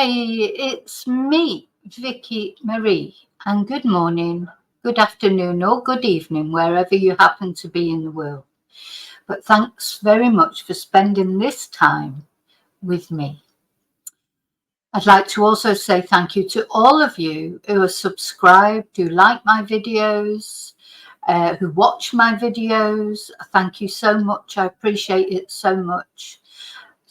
Hey, it's me, Vicky Marie, and good morning, good afternoon, or good evening, wherever you happen to be in the world. But thanks very much for spending this time with me. I'd like to also say thank you to all of you who are subscribed, who like my videos, who watch my videos. Thank you so much. I appreciate it so much.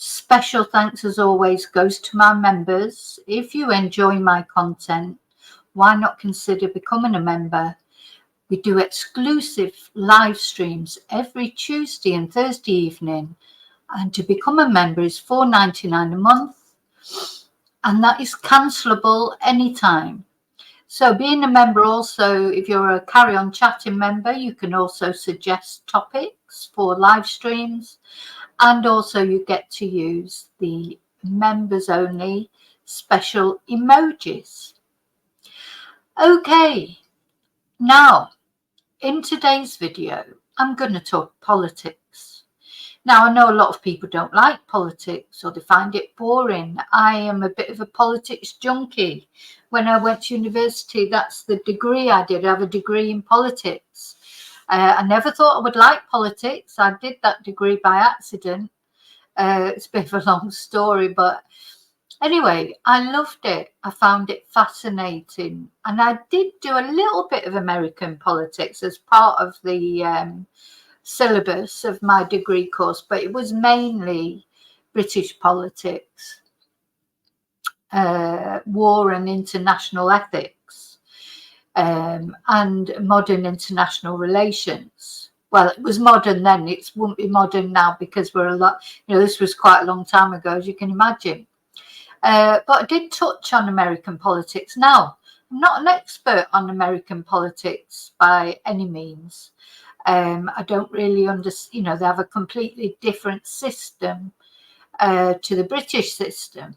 Special thanks, as always, goes to my members. If you enjoy my content, why not consider becoming a member? We do exclusive live streams every Tuesday and Thursday evening, and to become a member is $4.99 a month, and that is cancelable anytime. So being a member also, if you're a Carry On Chatting member, you can also suggest topics for live streams. And also you get to use the members only special emojis. Okay, now in today's video, I'm going to talk politics. Now, I know a lot of people don't like politics or they find it boring. I am a bit of a politics junkie. When I went to university, that's the degree I did. I have a degree in politics. I never thought I would like politics. I did that degree by accident. It's a bit of a long story, but anyway, I loved it. I found it fascinating. And I did do a little bit of American politics as part of the syllabus of my degree course, but it was mainly British politics, war and international ethics, and modern international relations. Well, it was modern then. It won't be modern now because we're a lot, this was quite a long time ago, as you can imagine. But I did touch on American politics. Now, I'm not an expert on American politics by any means. I don't really understand, they have a completely different system to the British system.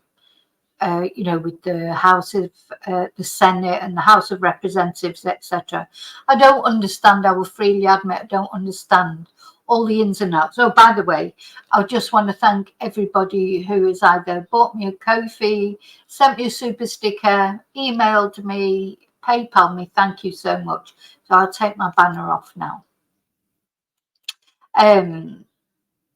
With the House of the Senate and the House of Representatives, etc. I don't understand. I will freely admit I don't understand all the ins and outs. Oh, by the way, I just want to thank everybody who has either bought me a Ko-fi, sent me a super sticker, emailed me, PayPal me. Thank you so much. So I'll take my banner off now.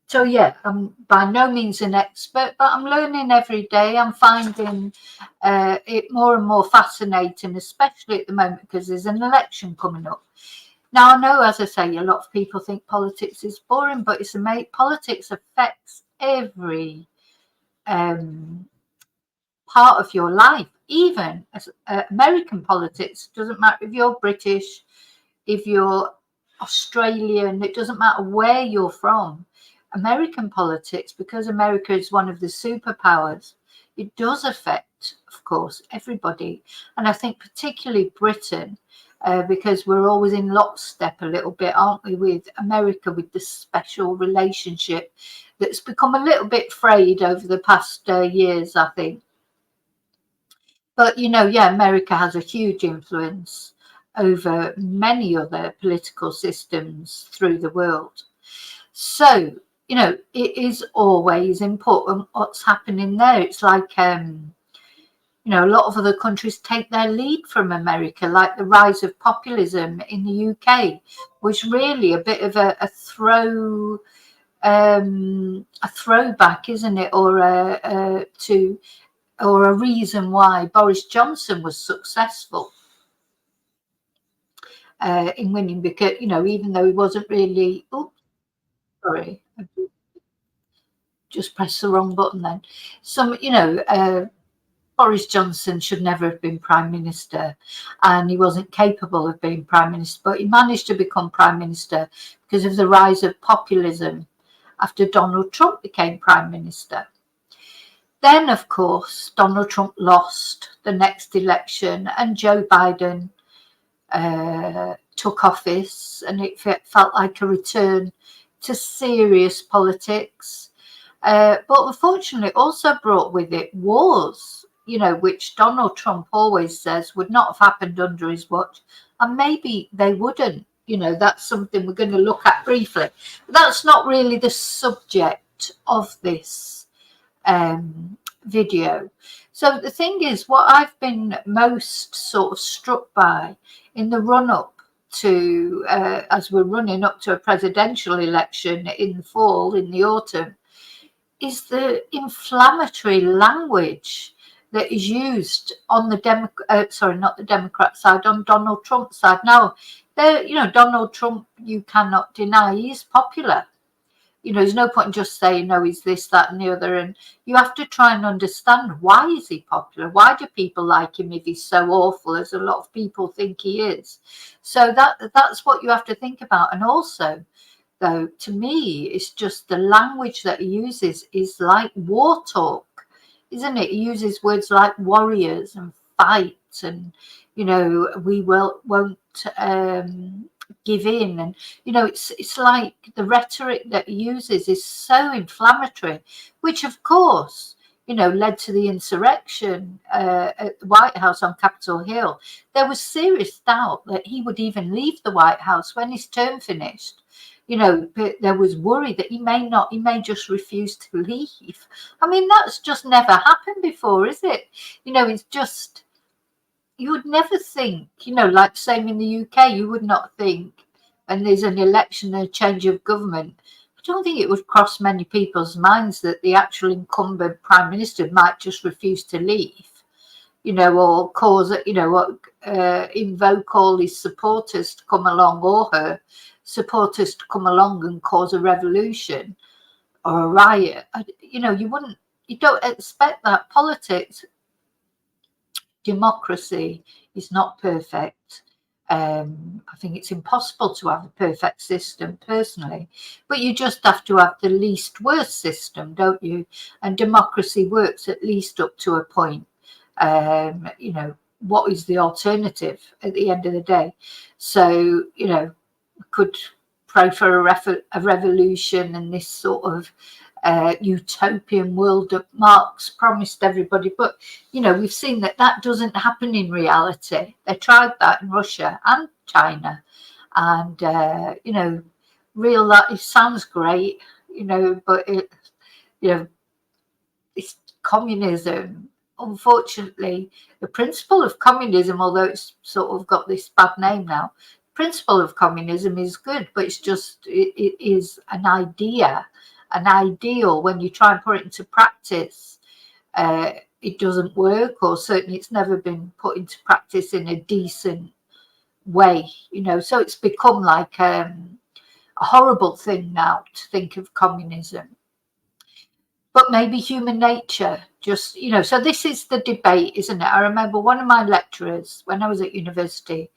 So yeah, I'm by no means an expert, but I'm learning every day. I'm finding it more and more fascinating, especially at the moment because there's an election coming up. Now, I know, as I say, a lot of people think politics is boring, but politics affects every part of your life, even as American politics. It doesn't matter if you're British, if you're Australian, it doesn't matter where you're from. American politics, because America is one of the superpowers, it does affect, of course, everybody. And I think particularly Britain, because we're always in lockstep a little bit, aren't we, with America, with this special relationship that's become a little bit frayed over the past years, I think. But, America has a huge influence over many other political systems through the world. So, it is always important what's happening there. It's like, a lot of other countries take their lead from America, like the rise of populism in the UK was really a bit of a throwback, isn't it? Or a reason why Boris Johnson was successful in winning, because, even though he wasn't really, sorry, just pressed the wrong button then. Boris Johnson should never have been Prime Minister, and he wasn't capable of being Prime Minister, but he managed to become Prime Minister because of the rise of populism after Donald Trump became Prime Minister. Then, of course, Donald Trump lost the next election and Joe Biden took office, and it felt like a return to serious politics. But unfortunately, it also brought with it wars, which Donald Trump always says would not have happened under his watch. And maybe they wouldn't. That's something we're going to look at briefly. But that's not really the subject of this video. So the thing is, what I've been most sort of struck by in the run up to, as we're running up to a presidential election in the fall, in the autumn, is the inflammatory language that is used on the not the Democrat side, on Donald Trump's side. Now, Donald Trump, you cannot deny he's popular. There's no point in just saying, no, he's this, that, and the other. And you have to try and understand, why is he popular? Why do people like him if he's so awful, as a lot of people think he is? So that's what you have to think about. And also, though, to me, it's just the language that he uses is like war talk, isn't it? He uses words like warriors and fight, and we won't give in, and it's like the rhetoric that he uses is so inflammatory, which of course led to the insurrection at the White House on Capitol Hill. There was serious doubt that he would even leave the White House when his term finished. But there was worry that he may just refuse to leave. I mean, that's just never happened before, is it? It's just, you would never think, like same in the UK, you would not think, when there's an election and a change of government, I don't think it would cross many people's minds that the actual incumbent prime minister might just refuse to leave, or cause, invoke all his supporters to come along, or her supporters to come along and cause a revolution or a riot. You don't expect that. Politics, democracy is not perfect. I think it's impossible to have a perfect system personally, but you just have to have the least worst system, don't you? And democracy works at least up to a point. What is the alternative at the end of the day? So, could pray for a revolution and this sort of utopian world that Marx promised everybody, but we've seen that doesn't happen in reality. They tried that in Russia and China, and real that it sounds great, but it's communism. Unfortunately, the principle of communism, although it's sort of got this bad name now, principle of communism is good, but it is an idea, an ideal. When you try and put it into practice, it doesn't work, or certainly it's never been put into practice in a decent way, so it's become like a horrible thing now to think of communism. But maybe human nature, just, so this is the debate, isn't it? I remember one of my lecturers when I was at university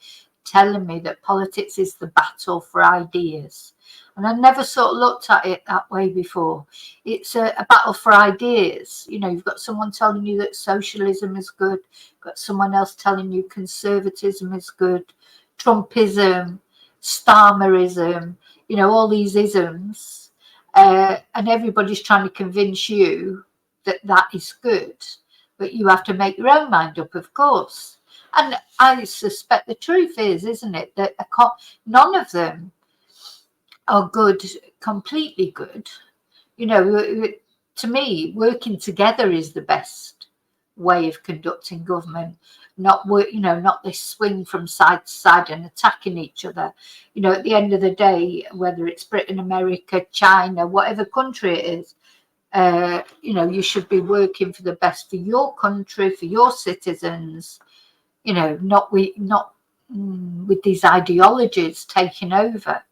telling me that politics is the battle for ideas. And I never sort of looked at it that way before. It's a battle for ideas. You've got someone telling you that socialism is good, you've got someone else telling you conservatism is good, Trumpism, Starmerism, all these isms. And everybody's trying to convince you that is good, but you have to make your own mind up, of course. And I suspect the truth is, isn't it, that none of them are good, completely good. To me, working together is the best way of conducting government. Not this swing from side to side and attacking each other. At the end of the day, whether it's Britain, America, China, whatever country it is, you should be working for the best for your country, for your citizens. Not with these ideologies taking over.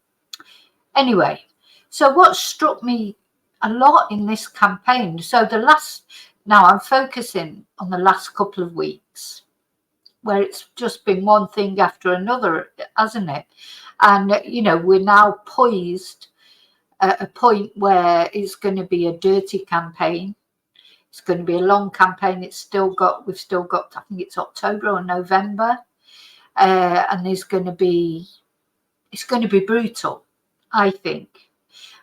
Anyway, so what struck me a lot in this campaign, now I'm focusing on the last couple of weeks, where it's just been one thing after another, hasn't it? And, we're now poised at a point where it's going to be a dirty campaign. It's going to be a long campaign. We've still got, I think it's October or November. And it's going to be brutal, I think.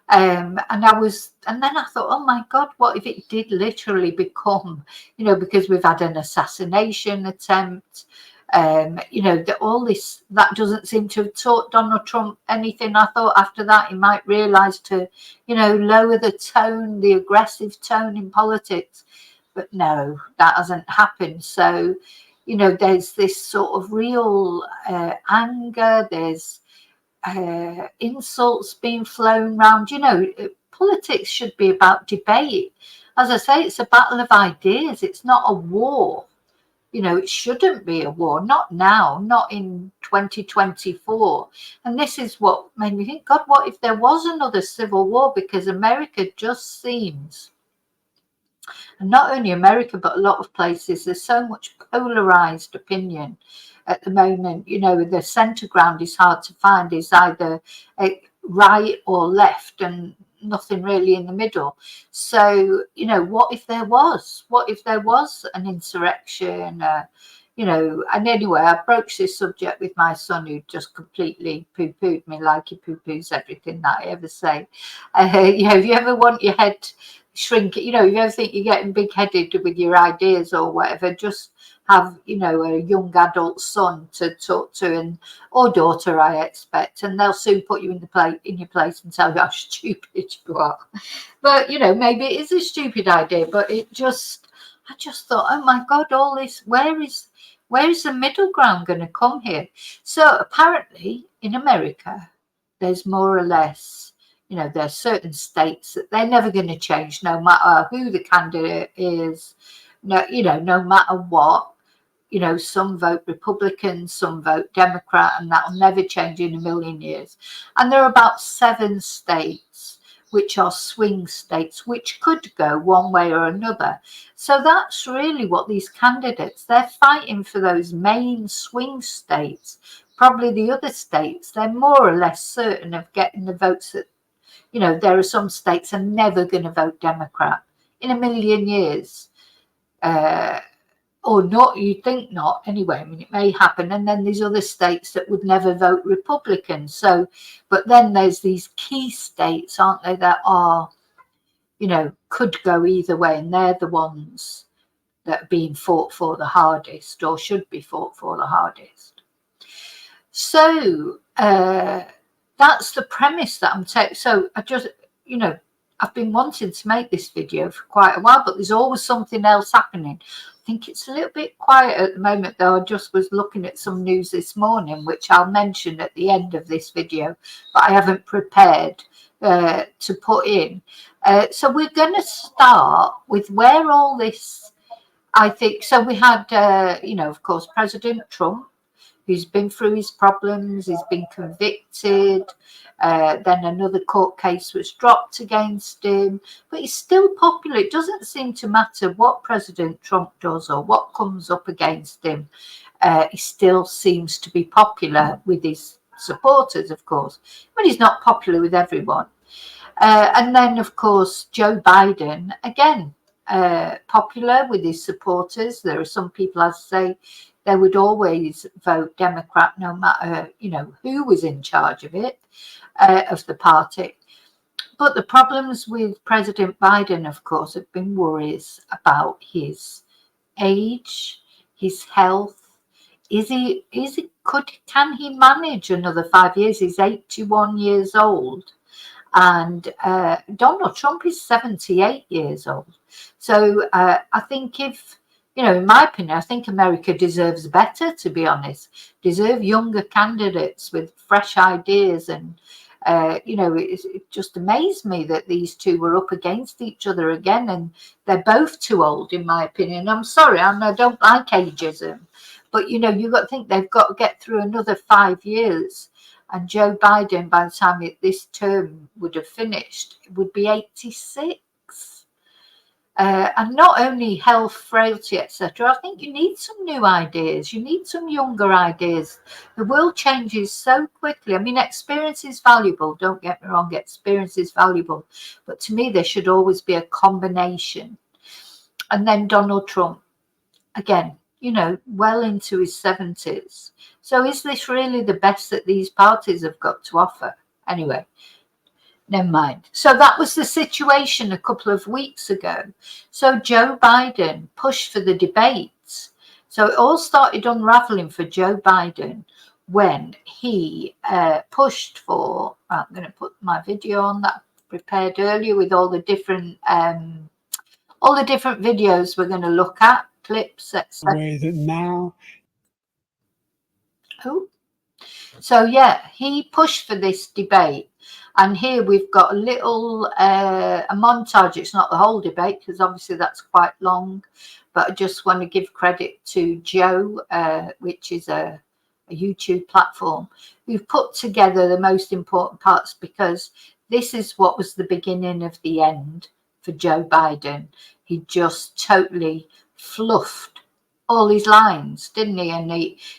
And then I thought, oh my God, what if it did literally become, because we've had an assassination attempt, all this, that doesn't seem to have taught Donald Trump anything. I thought after that he might realise to, lower the tone, the aggressive tone in politics. But no, that hasn't happened. So, you know, there's this sort of real anger. There's insults being flown around. You know, politics should be about debate. As I say, it's a battle of ideas. It's not a war. You know, it shouldn't be a war. Not now, not in 2024. And this is what made me think, God, what if there was another civil war? Because America just seems, and not only America, but a lot of places, there's so much polarized opinion at the moment. You know, the center ground is hard to find. It's either right or left, and nothing really in the middle. So, you know, what if there was? What if there was an insurrection? You know, and anyway, I broached this subject with my son, who just completely poo-pooed me like he poo-poos everything that I ever say. You know, if you ever want your head shrink, you know, if you ever think you're getting big-headed with your ideas or whatever, just have, you know, a young adult son to talk to, and or daughter, I expect, and they'll soon put you in your place and tell you how stupid you are. But you know, maybe it is a stupid idea, but I just thought, oh my God, all this, where is the middle ground going to come here? So apparently in America, there's more or less, you know, there's certain states that they're never going to change, no matter who the candidate is. No, you know, no matter what. You know, some vote Republican, some vote Democrat, and that'll never change in a million years. And there are about 7 states which are swing states, which could go one way or another. So that's really what these candidates, they're fighting for those main swing states. Probably the other states, they're more or less certain of getting the votes that, you know, there are some states are never going to vote Democrat in a million years. Or not, you think not anyway. I mean, it may happen. And then there's other states that would never vote Republican. So, but then there's these key states, aren't they, that are, you know, could go either way. And they're the ones that are being fought for the hardest, or should be fought for the hardest. So that's the premise that I'm taking. So I just, you know, I've been wanting to make this video for quite a while, but there's always something else happening. I think it's a little bit quiet at the moment, though. I just was looking at some news this morning, which I'll mention at the end of this video, but I haven't prepared to put in. So we're going to start with where all this, I think. So we had, you know, of course, President Trump, who's been through his problems, he's been convicted. Then another court case was dropped against him, but he's still popular. It doesn't seem to matter what President Trump does or what comes up against him. He still seems to be popular with his supporters, of course, but he's not popular with everyone. And then, of course, Joe Biden, again, popular with his supporters. There are some people, as I say, they would always vote Democrat no matter, you know, who was in charge of it, of the party. But the problems with President Biden, of course, have been worries about his age, his health. Can he manage another 5 years? He's 81 years old. And Donald Trump is 78 years old. So I think if, you know, in my opinion, I think America deserves better, to be honest. Deserve younger candidates with fresh ideas. And, you know, it just amazed me that these two were up against each other again. And they're both too old, in my opinion. I'm sorry, I don't like ageism. But, you know, you've got to think they've got to get through another 5 years. And Joe Biden, by the time this term would have finished, would be 86. And not only health, frailty, etc. I think you need some new ideas. You need some younger ideas. The world changes so quickly. I mean, experience is valuable. Don't get me wrong, experience is valuable. But to me, there should always be a combination. And then Donald Trump, again, you know, well into his 70s. So is this really the best that these parties have got to offer? Anyway, never mind. So that was the situation a couple of weeks ago. So Joe Biden pushed for the debates. So it all started unraveling for Joe Biden when he pushed for, I'm going to put my video on that I prepared earlier with all the different all the different videos we're going to look at, clips, etc. Way that now. Oh. So yeah, he pushed for this debate, and here we've got a little a montage. It's not the whole debate because obviously that's quite long, but I just want to give credit to Joe, which is a YouTube platform, who've put together the most important parts, because this is what was the beginning of the end for Joe Biden. He just totally fluffed all his lines, didn't he? And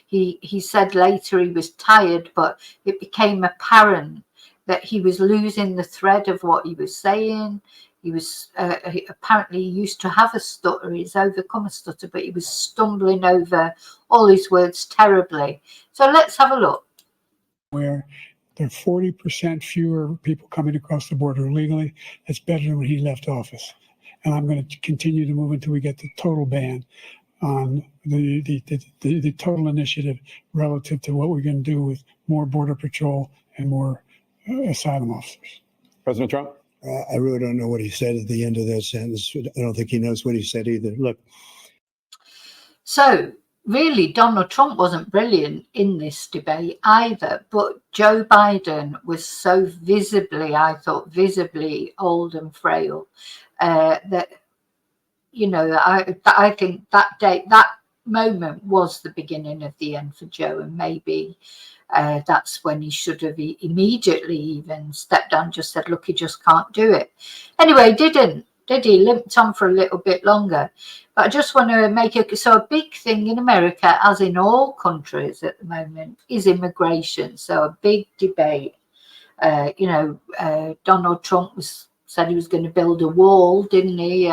he said later he was tired, but it became apparent that he was losing the thread of what he was saying. He was apparently used to have a stutter. He's overcome a stutter, but he was stumbling over all his words terribly. So let's have a look. Where there are 40% fewer people coming across the border legally. That's better than when he left office. And I'm going to continue to move until we get the total ban on the total initiative relative to what we're going to do with more border patrol and more asylum officers. President Trump? I really don't know what he said at the end of that sentence. I don't think he knows what he said either. Look. So really, Donald Trump wasn't brilliant in this debate either, but Joe Biden was so visibly, I thought, visibly old and frail that, you know, I think that day, that moment was the beginning of the end for Joe, and maybe that's when he should have immediately even stepped down, just said, look, he just can't do it. Anyway, didn't, did he? Limped on for a little bit longer. But I just want to make a big thing in America, as in all countries at the moment, is immigration. So a big debate. Donald Trump said he was going to build a wall, didn't he?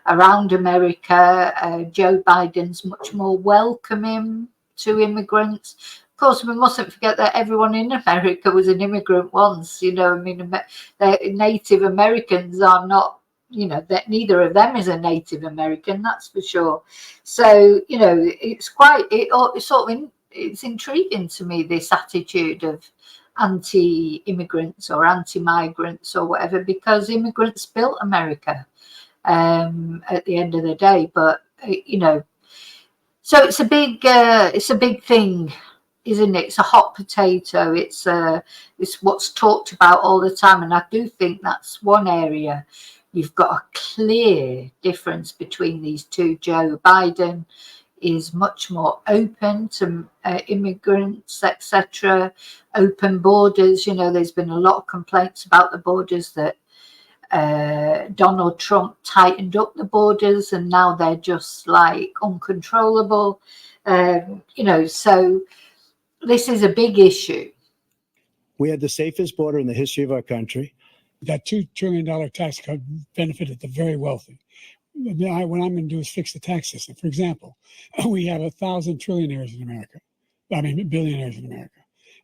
Around America. Joe Biden's much more welcoming to immigrants. Of course, we mustn't forget that everyone in America was an immigrant once. You know, I mean, the Native Americans are not, you know, that neither of them is a Native American, that's for sure. So, you know, it's quite, it's intriguing to me, this attitude of anti-immigrants or anti-migrants or whatever, because immigrants built America at the end of the day. But you know, so it's a big thing, isn't it? It's a hot potato. It's what's talked about all the time, and I do think that's one area you've got a clear difference between these two. Joe Biden is much more open to immigrants, etc. Open borders. You know, there's been a lot of complaints about the borders, that Donald Trump tightened up the borders and now they're just like uncontrollable. You know, so this is a big issue. We had the safest border in the history of our country. That $2 trillion tax cut benefited the very wealthy. What I'm going to do is fix the tax system. For example, we have 1,000 trillionaires in America. I mean, billionaires in America.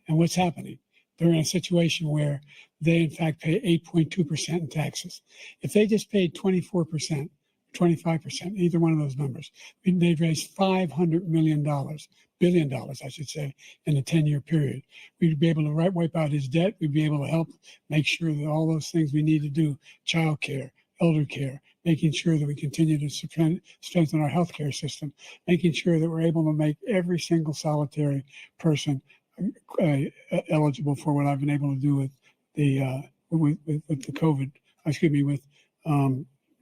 And what's happening? They're in a situation where they, in fact, pay 8.2% in taxes. If they just paid 24%, 25%, either one of those numbers, they'd raise $500 billion, I should say, in a 10-year period. We'd be able to wipe out his debt. We'd be able to help make sure that all those things we need to do, child care, elder care, making sure that we continue to strengthen our healthcare system, making sure that we're able to make every single solitary person eligible for what I've been able to do with the with the COVID. With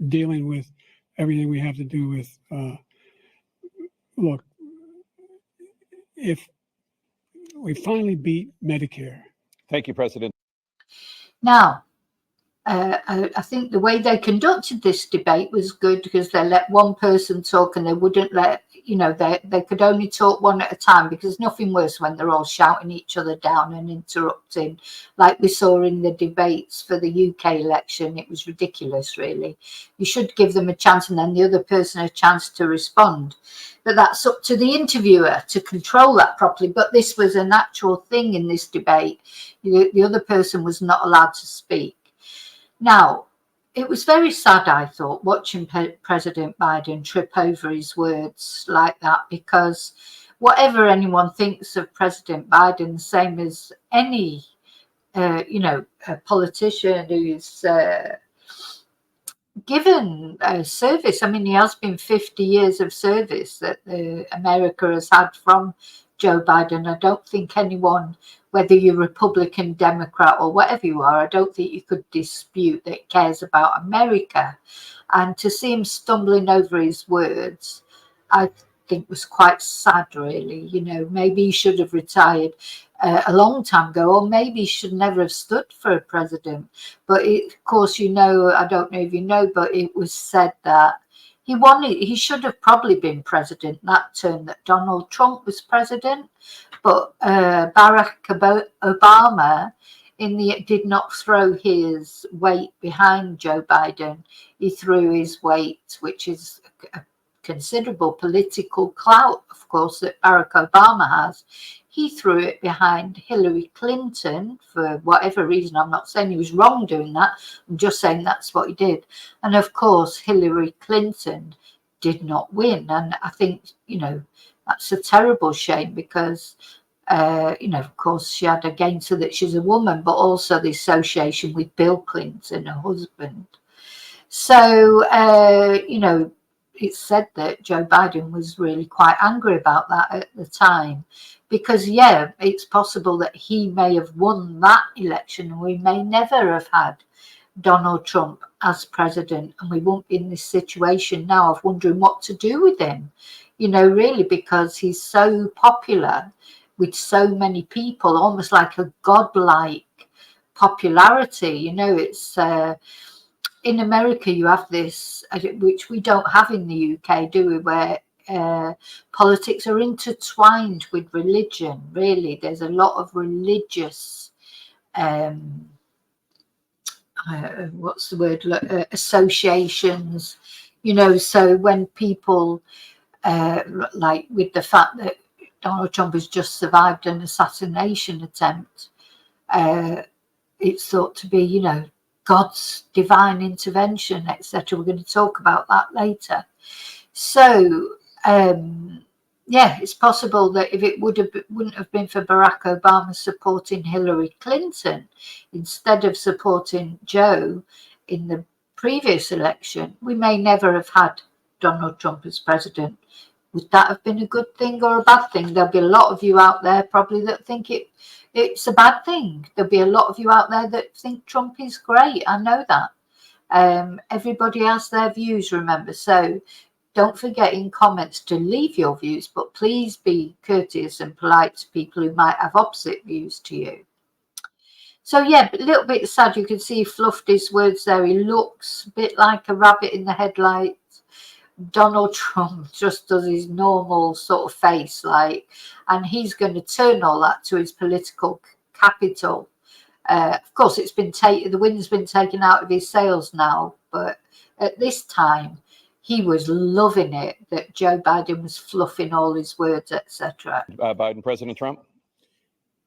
dealing with everything we have to do with. Look, if we finally beat Medicare. Thank you, President. Now, I think the way they conducted this debate was good, because they let one person talk and they wouldn't let, you know, they could only talk one at a time, because nothing worse when they're all shouting each other down and interrupting, like we saw in the debates for the UK election. It was ridiculous, really. You should give them a chance and then the other person a chance to respond. But that's up to the interviewer to control that properly. But this was an actual thing in this debate. The other person was not allowed to speak. Now, it was very sad, I thought, watching President Biden trip over his words like that, because whatever anyone thinks of President Biden, same as any, a politician who's given service. I mean, he has been 50 years of service that America has had from Joe Biden. I don't think anyone, whether you're Republican, Democrat, or whatever you are, I don't think you could dispute that he cares about America. And to see him stumbling over his words, I think was quite sad, really. You know, maybe he should have retired a long time ago, or maybe he should never have stood for a president. But of course, you know, I don't know if you know, but it was said that he should have probably been president that term that Donald Trump was president, but Barack Obama did not throw his weight behind Joe Biden. He threw his weight, which is a considerable political clout, of course, that Barack Obama has. He threw it behind Hillary Clinton for whatever reason. I'm not saying he was wrong doing that. I'm just saying that's what he did. And of course, Hillary Clinton did not win. And I think, you know, that's a terrible shame because, you know, of course, she had against her that she's a woman, but also the association with Bill Clinton, her husband. So, you know, it's said that Joe Biden was really quite angry about that at the time because, yeah, it's possible that he may have won that election and we may never have had Donald Trump as president, and we won't be in this situation now of wondering what to do with him, you know, really, because he's so popular with so many people, almost like a godlike popularity. You know, it's in America, you have this, which we don't have in the UK, do we, where politics are intertwined with religion, really. There's a lot of religious, what's the word, associations, you know, so when people, like with the fact that Donald Trump has just survived an assassination attempt, it's thought to be, you know, God's divine intervention, etc. We're going to talk about that later. So, yeah, it's possible that if it wouldn't have been for Barack Obama supporting Hillary Clinton instead of supporting Joe in the previous election, we may never have had Donald Trump as president. Would that have been a good thing or a bad thing? There'll be a lot of you out there probably that think it's a bad thing. There'll be a lot of you out there that think Trump is great. I know that. Everybody has their views, remember. So don't forget in comments to leave your views, but please be courteous and polite to people who might have opposite views to you. So yeah, a little bit sad. You can see he fluffed his words there. He looks a bit like a rabbit in the headlights. Donald Trump just does his normal sort of face, like, and he's going to turn all that to his political capital. Of course, the wind's been taken out of his sails now, but at this time, he was loving it that Joe Biden was fluffing all his words, etc. Biden, President Trump?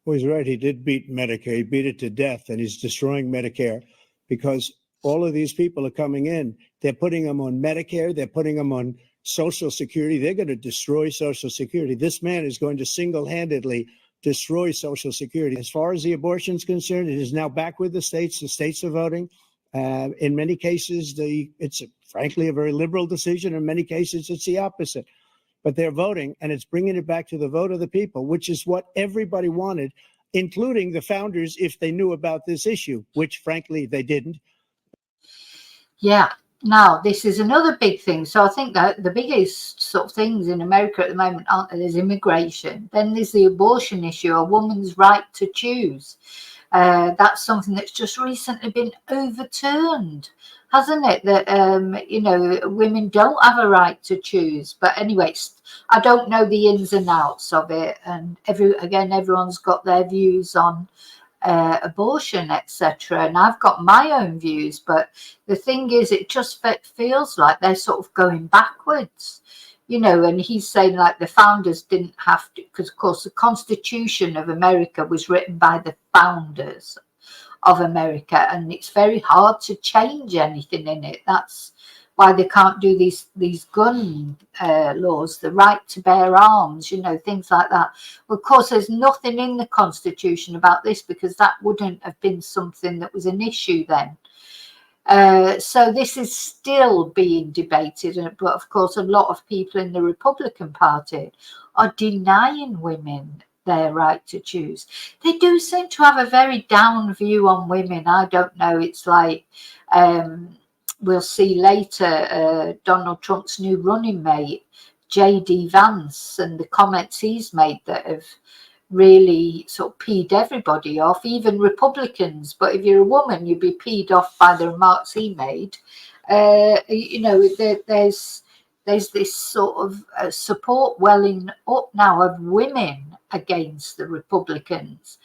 Well, he's right. He did beat Medicare. He beat it to death, and he's destroying Medicare because all of these people are coming in. They're putting them on Medicare. They're putting them on Social Security. They're going to destroy Social Security. This man is going to single-handedly destroy Social Security. As far as the abortion is concerned, it is now back with the states. The states are voting. In many cases, it's frankly a very liberal decision. In many cases, it's the opposite. But they're voting, and it's bringing it back to the vote of the people, which is what everybody wanted, including the founders, if they knew about this issue, which frankly they didn't. Yeah. Now, this is another big thing. So I think that the biggest sort of things in America at the moment, aren't there? There's immigration. Then there's the abortion issue, a woman's right to choose. That's something that's just recently been overturned, hasn't it? That, you know, women don't have a right to choose. But anyway, I don't know the ins and outs of it. And everyone's got their views on abortion, etc. And I've got my own views, but the thing is, it just feels like they're sort of going backwards, you know. And he's saying like the founders didn't have to, because of course the Constitution of America was written by the founders of America, and it's very hard to change anything in it. That's why they can't do these gun laws, the right to bear arms, you know, things like that. Well, of course, there's nothing in the Constitution about this because that wouldn't have been something that was an issue then. So this is still being debated, but of course a lot of people in the Republican Party are denying women their right to choose. They do seem to have a very down view on women. I don't know, it's like we'll see later Donald Trump's new running mate, J.D. Vance, and the comments he's made that have really sort of peed everybody off, even Republicans. But if you're a woman, you'd be peed off by the remarks he made. You know, there's this sort of support welling up now of women against the Republicans,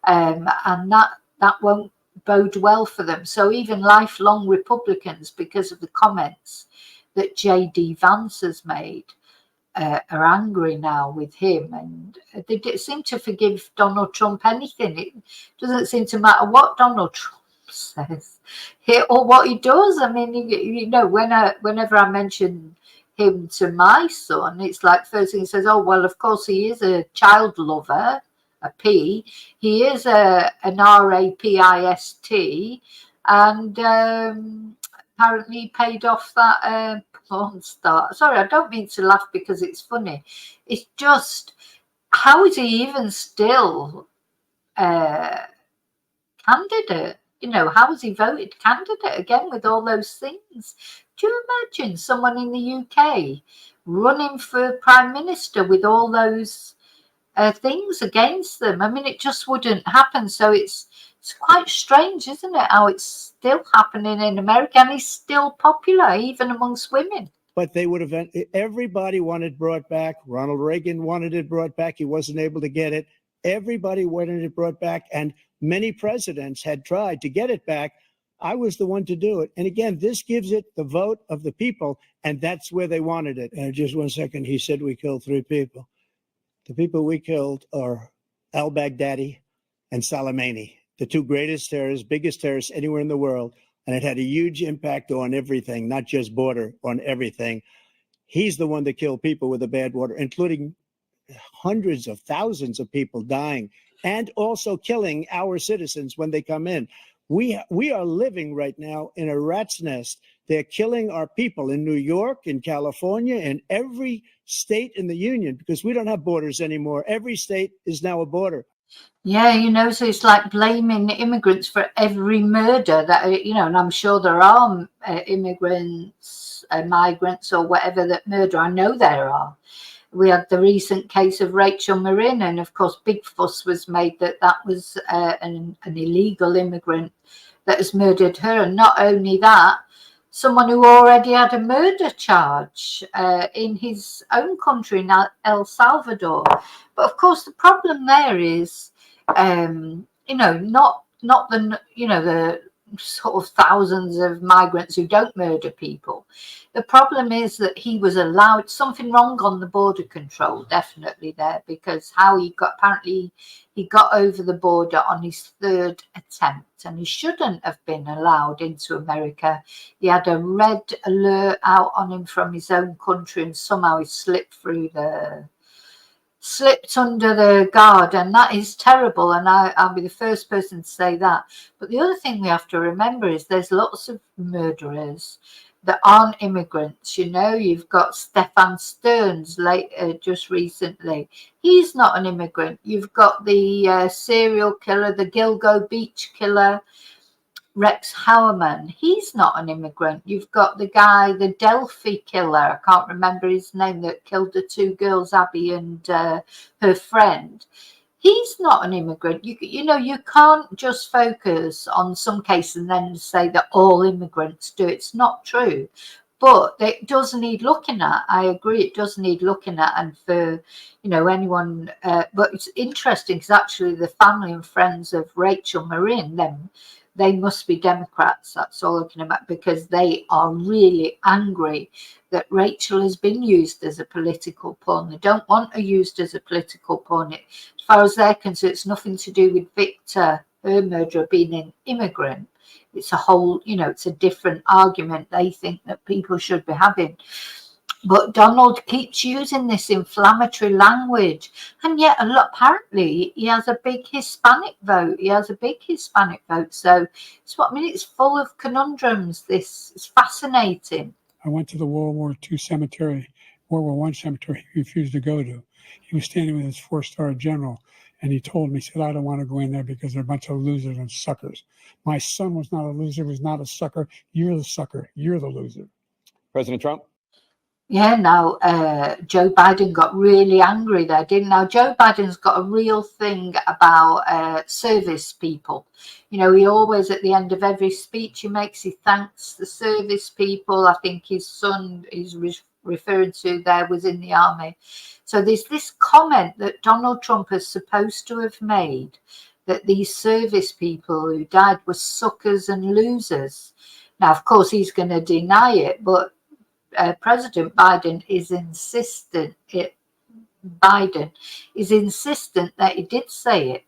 and that won't bode well for them. So even lifelong Republicans, because of the comments that J.D. Vance has made, are angry now with him, and they seem to forgive Donald Trump anything. It doesn't seem to matter what Donald Trump says or what he does. I mean, you know, whenever I mention him to my son, it's like first thing he says, oh, well, of course he is a child lover, a P. He is an rapist, and apparently paid off that porn star. Sorry, I don't mean to laugh because it's funny. It's just, how is he even still candidate? You know, how has he voted candidate again with all those things? Do you imagine someone in the UK running for Prime Minister with all those things against them? I mean, it just wouldn't happen. So it's quite strange, isn't it, how it's still happening in America, and he's still popular even amongst women. But they would have, everybody wanted brought back. Ronald Reagan wanted it brought back. He wasn't able to get it. Everybody wanted it brought back, and many presidents had tried to get it back. I was the one to do it. And again, this gives it the vote of the people, and that's where they wanted it. And just 1 second, he said we killed 3 people. The people we killed are al-Baghdadi and Soleimani, the 2 greatest terrorists, biggest terrorists anywhere in the world. And it had a huge impact on everything, not just border, on everything. He's the one that killed people with the bad water, including hundreds of thousands of people dying, and also killing our citizens when they come in. We are living right now in a rat's nest. They're killing our people in New York, in California, in every state in the union, because we don't have borders anymore. Every state is now a border. Yeah, you know, so it's like blaming immigrants for every murder that, you know, and I'm sure there are immigrants, migrants or whatever that murder. I know there are. We had the recent case of Rachel Marin, and of course big fuss was made that was an illegal immigrant that has murdered her. And not only that, someone who already had a murder charge in his own country, in El Salvador. But of course the problem there is, you know, not the, you know, the sort of thousands of migrants who don't murder people. The problem is that he was allowed, something wrong on the border control, definitely there, because how he got, apparently he got over the border on his 3rd attempt, and he shouldn't have been allowed into America. He had a red alert out on him from his own country, and somehow he slipped under the guard, and that is terrible, and I'll be the first person to say that. But the other thing we have to remember is there's lots of murderers that aren't immigrants. You know, you've got Stefan Stearns just recently. He's not an immigrant. You've got the serial killer, the Gilgo Beach killer, Rex Howerman. He's not an immigrant. You've got the guy, the Delphi killer, I can't remember his name, that killed the 2 girls, Abby and her friend. He's not an immigrant. You know, you can't just focus on some cases and then say that all immigrants do. It's not true. But it does need looking at. I agree, it does need looking at. And for, you know, anyone, but it's interesting because actually the family and friends of Rachel Marin, they must be Democrats. That's all I can imagine, because they are really angry that Rachel has been used as a political pawn. They don't want her used as a political pawn. As far as they're concerned, it's nothing to do with Victor, her murderer, being an immigrant. It's a whole, you know, it's a different argument they think that people should be having. But Donald keeps using this inflammatory language, and yet apparently he has a big Hispanic vote. So it's what I mean. It's full of conundrums. This is fascinating. I went to the World War II cemetery, World War I cemetery he refused to go to. He was standing with his 4-star general, and he told me, he said, I don't want to go in there because they're a bunch of losers and suckers. My son was not a loser, was not a sucker. You're the sucker. You're the loser. President Trump? Yeah, now Joe Biden got really angry there, didn't he? Now, Joe Biden's got a real thing about service people. You know, he always, at the end of every speech he makes, he thanks the service people. I think his son is referring to there was in the army. So there's this comment that Donald Trump is supposed to have made, that these service people who died were suckers and losers. Now, of course, he's going to deny it, but President Biden is insistent. Biden is insistent that he did say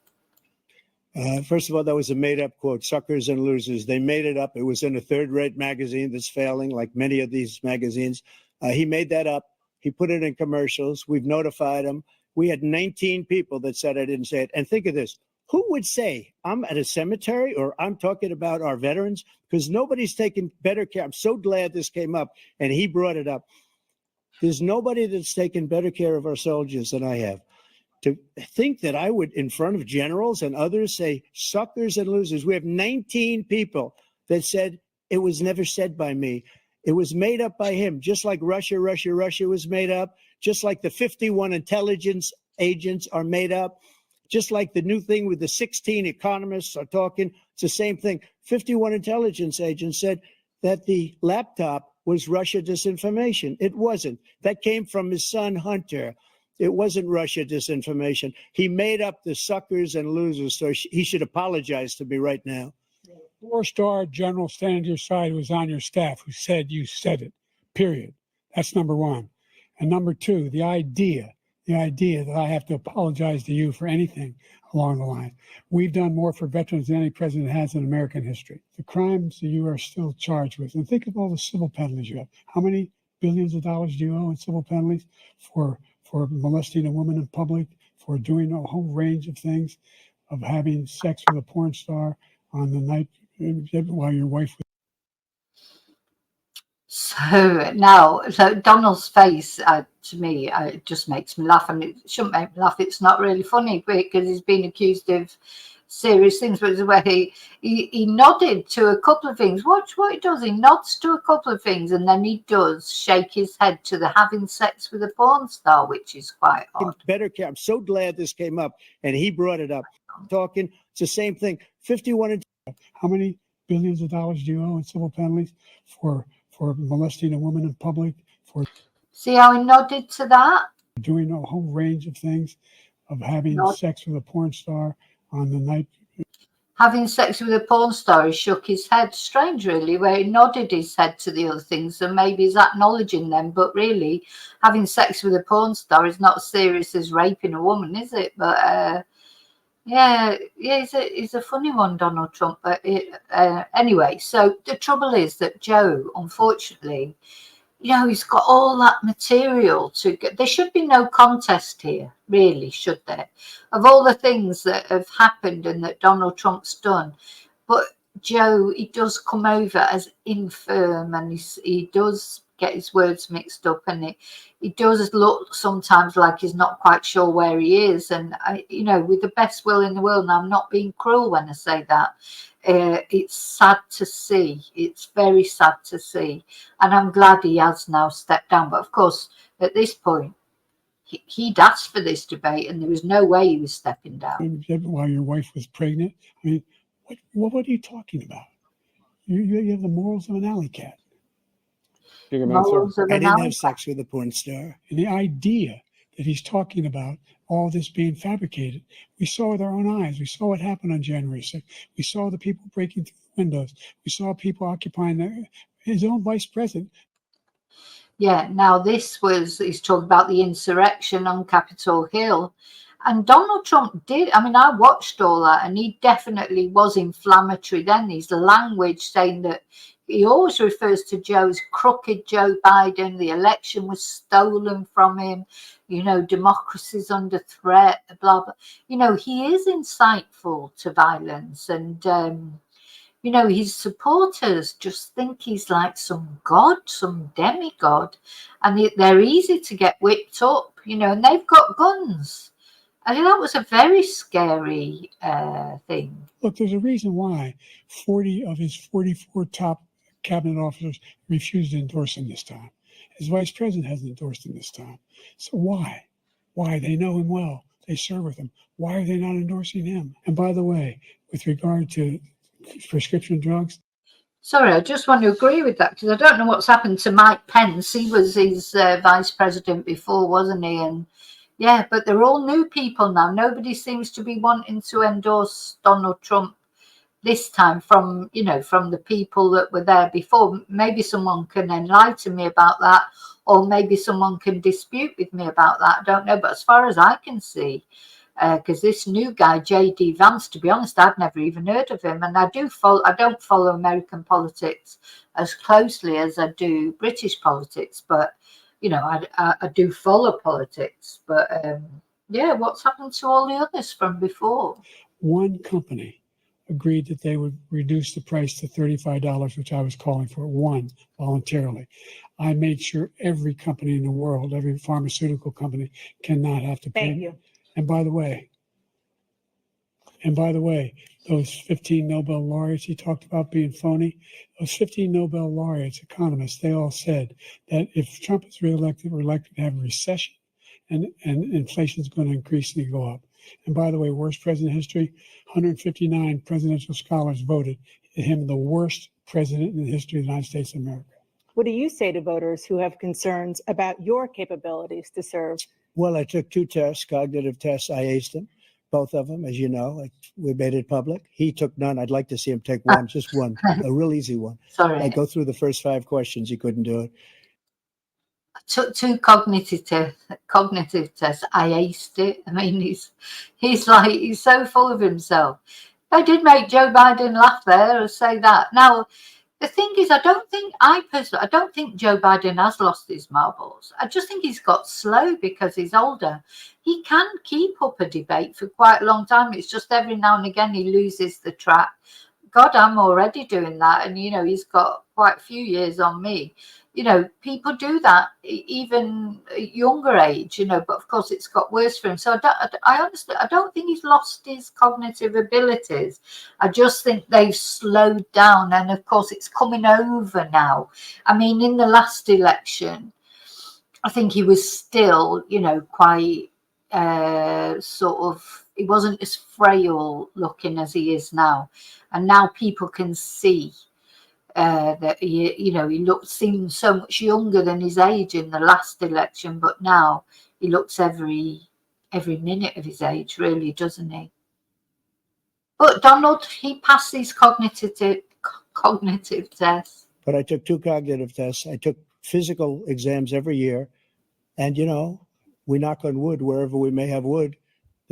it. First of all, that was a made-up quote, suckers and losers. They made it up. It was in a third-rate magazine that's failing, like many of these magazines. He made that up. He put it in commercials. We've notified him. We had 19 people that said I didn't say it. And think of this. Who would say I'm at a cemetery or I'm talking about our veterans? Because nobody's taken better care. I'm so glad this came up and he brought it up. There's nobody that's taken better care of our soldiers than I have. To think that I would, in front of generals and others, say suckers and losers. We have 19 people that said it was never said by me. It was made up by him, just like Russia was made up, just like the 51 intelligence agents are made up, just like the new thing with the 16 economists are talking. It's the same thing. 51 intelligence agents said that the laptop was Russia disinformation. It wasn't. That came from his son, Hunter. It wasn't Russia disinformation. He made up the suckers and losers, so he should apologize to me right now. 4-star general standing to your side who was on your staff who said you said it, period. That's number one. And number two, the idea that I have to apologize to you for anything along the line. We've done more for veterans than any president has in American history. The crimes that you are still charged with, and think of all the civil penalties you have. How many billions of dollars do you owe in civil penalties for molesting a woman in public, for doing a whole range of things, of having sex with a porn star on the night while your wife was. So now, Donald's face, to me, it just makes me laugh, and it shouldn't make me laugh. It's not really funny because he's been accused of serious things, but the way he nodded to a couple of things. Watch what he does. He nods to a couple of things, and then he does shake his head to the having sex with a porn star, which is quite odd. Better care. I'm so glad this came up, and he brought it up. Talking, it's the same thing. 51. How many billions of dollars do you owe in civil penalties for molesting a woman in public, for See how he nodded to that? doing a whole range of things, of having sex with a porn star on the night. Having sex with a porn star, he shook his head. Strange, really, where he nodded his head to the other things, and maybe he's acknowledging them, but really, having sex with a porn star is not as serious as raping a woman, is it? But yeah, he's a funny one, Donald Trump. But anyway, so the trouble is that Joe, unfortunately, you know, he's got all that material to get. There should be no contest here, really, should there? Of all the things that have happened and that Donald Trump's done. But Joe, he does come over as infirm, and he does get his words mixed up, and he does look sometimes like he's not quite sure where he is. And you know, with the best will in the world, and I'm not being cruel when I say that, it's sad to see. It's very sad to see, and I'm glad he has now stepped down. But of course, at this point, he'd asked for this debate, and there was no way he was stepping down. While your wife was pregnant, I mean, what are you talking about? You have the morals of an alley cat. I didn't have sex with a porn star. And the idea that he's talking about all this being fabricated, we saw with our own eyes. We saw what happened on January 6th. We saw the people breaking through the windows. We saw people occupying his own vice president. Yeah, now he's talking about the insurrection on Capitol Hill. And Donald Trump did, I mean, I watched all that, and he definitely was inflammatory then. His language saying that, he always refers to Joe as crooked Joe Biden. The election was stolen from him. Democracy's under threat, blah, blah. He is insightful to violence. And, his supporters just think he's like some god, some demigod. And they're easy to get whipped up, and they've got guns. I think that was a very scary thing. Look, there's a reason why 40 of his 44 top cabinet officers refused to endorse him this time. His vice president hasn't endorsed him this time. So why? Why? They know him well. They serve with him. Why are they not endorsing him? And by the way, with regard to prescription drugs, sorry, I just want to agree with that, because I don't know what's happened to Mike Pence. He was his vice president before, wasn't he? And yeah, but they're all new people now. Nobody seems to be wanting to endorse Donald Trump this time from the people that were there before. Maybe someone can enlighten me about that, or maybe someone can dispute with me about that. I don't know. But as far as I can see, because this new guy, J.D. Vance, to be honest, I'd never even heard of him. And I don't follow American politics as closely as I do British politics, but I do follow politics. But what's happened to all the others from before? one company agreed that they would reduce the price to $35, which I was calling for, one, voluntarily. I made sure every company in the world, every pharmaceutical company, cannot have to pay. Thank you. And by the way, those 15 Nobel laureates he talked about being phony, those 15 Nobel laureates, economists, they all said that if Trump is reelected, we're likely to have a recession, and inflation is going to increasingly go up. And by the way, worst president in history, 159 presidential scholars voted him the worst president in the history of the United States of America. What do you say to voters who have concerns about your capabilities to serve? Well, I took 2 tests, cognitive tests. I aced them, both of them, as you know. We made it public. He took none. I'd like to see him take one, just one, a real easy one. Sorry. I go through the first 5 questions. He couldn't do it. I took 2 cognitive tests. I aced it. I mean, he's so full of himself. I did make Joe Biden laugh there, I'll say that. Now, the thing is, I don't think Joe Biden has lost his marbles. I just think he's got slow because he's older. He can keep up a debate for quite a long time. It's just every now and again he loses the track. God, I'm already doing that. And, he's got quite a few years on me. People do that even at younger age, but of course it's got worse for him. So I honestly don't think he's lost his cognitive abilities. I just think they've slowed down. And of course it's coming over now. I mean, in the last election, I think he was still, quite he wasn't as frail looking as he is now. And now people can see that he seemed so much younger than his age in the last election, but now he looks every minute of his age, really, doesn't he? But Donald, he passed these cognitive tests. But I took 2 cognitive tests. I took physical exams every year. And, we knock on wood wherever we may have wood,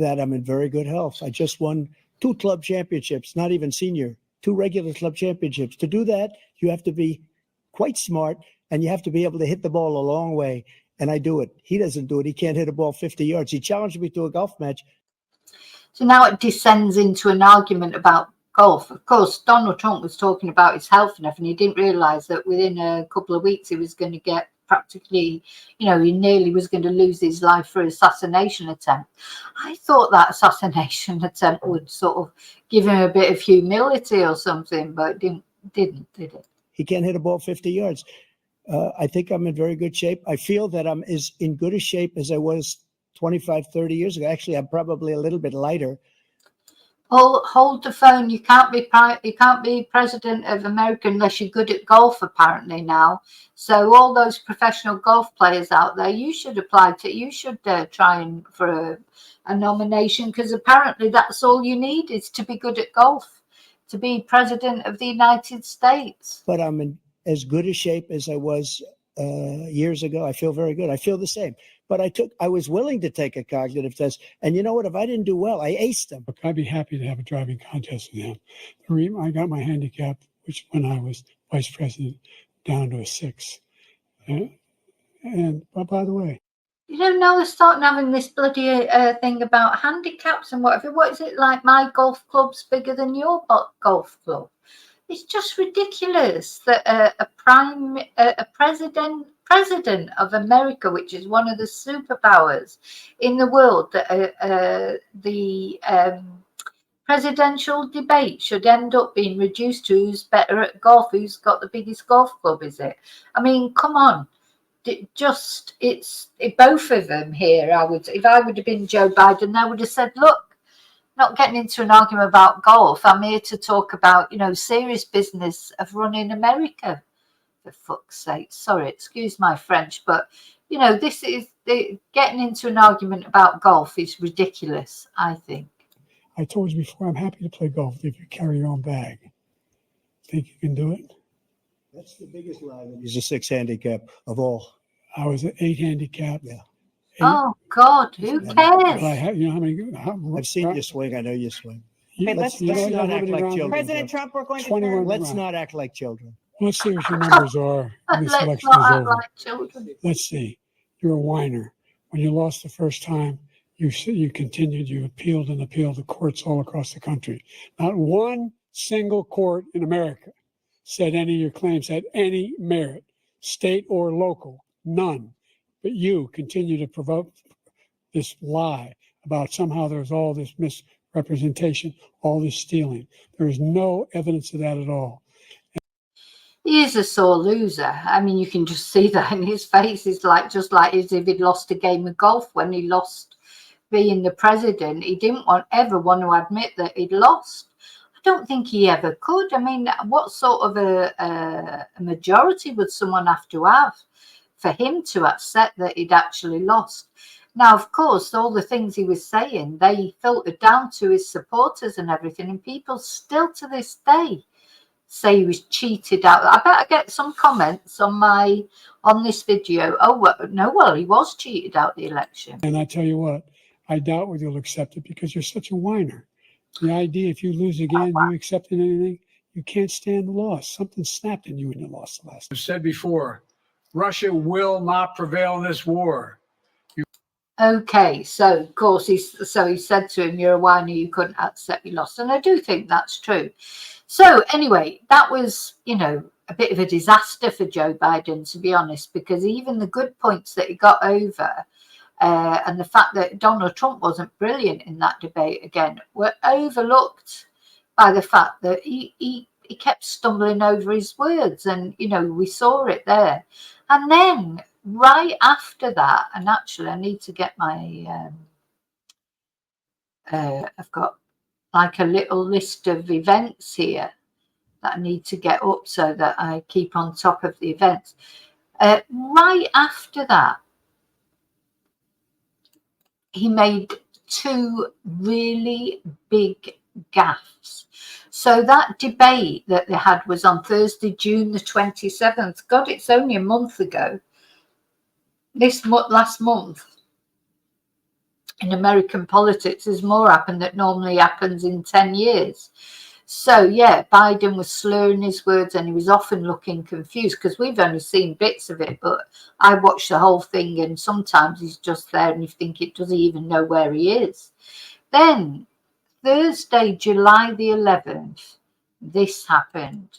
that I'm in very good health. I just won 2 club championships, not even senior, 2 regular club championships. To do that, you have to be quite smart, and you have to be able to hit the ball a long way. And I do it. He doesn't do it. He can't hit a ball 50 yards. He challenged me to a golf match. So now it descends into an argument about golf. Of course, Donald Trump was talking about his health and everything. He didn't realize that within a couple of weeks he was going to get practically, he nearly was going to lose his life for an assassination attempt. I thought that assassination attempt would sort of give him a bit of humility or something, but it didn't, did it? He can't hit a ball 50 yards. I think I'm in very good shape. I feel that I'm as in good a shape as I was 25, 30 years ago. Actually, I'm probably a little bit lighter. Hold the phone. You can't be president of America unless you're good at golf, apparently now. So all those professional golf players out there, you should apply to. You should try for a nomination, because apparently that's all you need is to be good at golf to be president of the United States. But I'm in as good a shape as I was years ago. I feel very good. I feel the same. But I was willing to take a cognitive test. And you know what? If I didn't do well, I aced them. Look, I'd be happy to have a driving contest with him. The reason I got my handicap, which when I was vice president down to a 6. And by the way, You know, now they're starting having this bloody thing about handicaps and whatever. What is it like? My golf club's bigger than your golf club. It's just ridiculous that a president of America, which is one of the superpowers in the world, that the presidential debate should end up being reduced to who's better at golf, who's got the biggest golf club, is it? I mean, come on. It's both of them here. If I would have been Joe Biden, I would have said, look, not getting into an argument about golf. I'm here to talk about, serious business of running America, for fuck's sake. Sorry, excuse my French, but this is getting into an argument about golf is ridiculous, I think. I told you before, I'm happy to play golf if you carry your own bag. Think you can do it? That's the biggest lie that he's a 6 handicap of all. I was an 8 handicap. Yeah. 8, oh God, who but I cares? have, how many? I've seen you swing. I know you swing. Okay, Let's let's not act like children. President Trump, we're going to 21 turn. Let's not act like children. Let's see what your numbers are when this Let's election not is act over. like children. Let's see. You're a whiner. When you lost the first time, you continued. You appealed and appealed to courts all across the country. Not one single court in America said any of your claims had any merit, state or local, none. But you continue to provoke this lie about somehow there's all this misrepresentation, all this stealing. There is no evidence of that at all. He is a sore loser. I mean, you can just see that in his face. It's just like as if he'd lost a game of golf when he lost being the president. He didn't ever want to admit that he'd lost. I don't think he ever could. I mean, what sort of a majority would someone have to have for him to accept that he'd actually lost? Now, of course, all the things he was saying, they filtered down to his supporters and everything, and people still to this day say he was cheated out. I better get some comments on this video. Oh, well, no, well, he was cheated out the election. And I tell you what, I doubt whether you'll accept it because you're such a whiner. The idea, if you lose again, you accepting anything, you can't stand the loss. Something snapped in you when you lost the last time. I've said before, Russia will not prevail in this war. Okay, so of course he said to him, "You're a whiner, you couldn't accept you lost," and I do think that's true. So anyway, that was a bit of a disaster for Joe Biden, to be honest, because even the good points that he got over, and the fact that Donald Trump wasn't brilliant in that debate again, were overlooked by the fact that he kept stumbling over his words, and we saw it there, and then. Right after that, and actually I need to get my, I've got like a little list of events here that I need to get up so that I keep on top of the events. Right after that, he made 2 really big gaffes. So that debate that they had was on Thursday, June the 27th. God, it's only a month ago. Last month in American politics, there's more happened that normally happens in 10 years. So yeah, Biden was slurring his words and he was often looking confused because we've only seen bits of it, but I watched the whole thing and sometimes he's just there and you think it doesn't even know where he is. Then Thursday, July the 11th, this happened,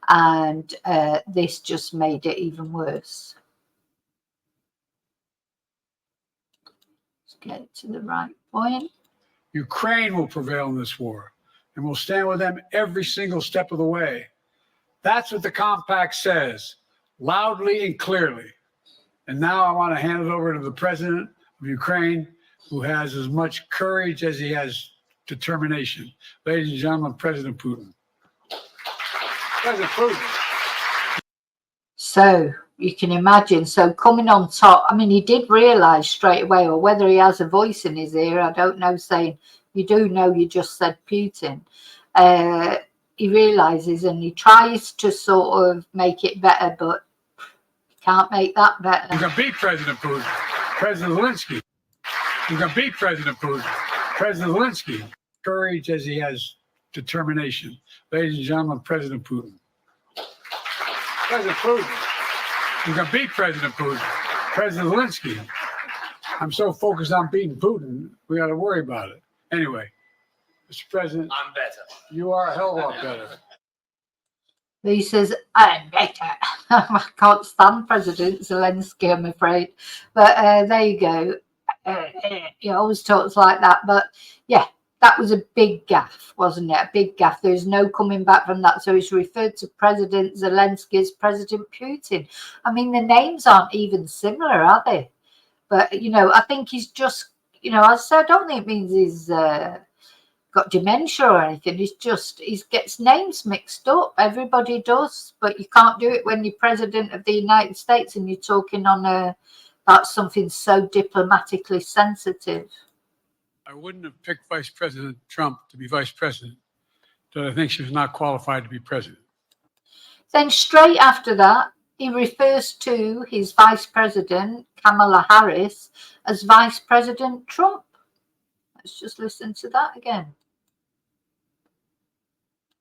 and this just made it even worse. Get to the right point. Ukraine will prevail in this war, and we'll stand with them every single step of the way. That's what the compact says, loudly and clearly. And now I want to hand it over to the president of Ukraine, who has as much courage as he has determination. Ladies and gentlemen, President Putin. President Putin. So you can imagine, so coming on top, I mean, he did realise straight away, or whether he has a voice in his ear, I don't know, saying, you do know you just said Putin. He realises and he tries to sort of make it better, but he can't make that better. You can beat President Putin. President Zelensky. You can beat President Putin. President Zelensky. Courage as he has determination. Ladies and gentlemen, President Putin. President Putin. We can beat President Putin. President Zelensky. I'm so focused on beating Putin, we got to worry about it. Anyway, Mr. President, I'm better. you are a hell of a lot better. He says, I'm better. I can't stand President Zelensky, I'm afraid. But there you go. He always talks like that. But yeah, that was a big gaffe, wasn't it? A big gaffe. There's no coming back from that. So he's referred to President Zelensky as President Putin. I mean, the names aren't even similar, are they? But, you know, I think he's just, you know, I don't think it means he's got dementia or anything. He gets names mixed up. Everybody does, but you can't do it when you're president of the United States and you're talking on about something so diplomatically sensitive. I wouldn't have picked Vice President Trump to be vice president, but I think she was not qualified to be president. Then straight after that, he refers to his vice president, Kamala Harris, as Vice President Trump. Let's just listen to that again.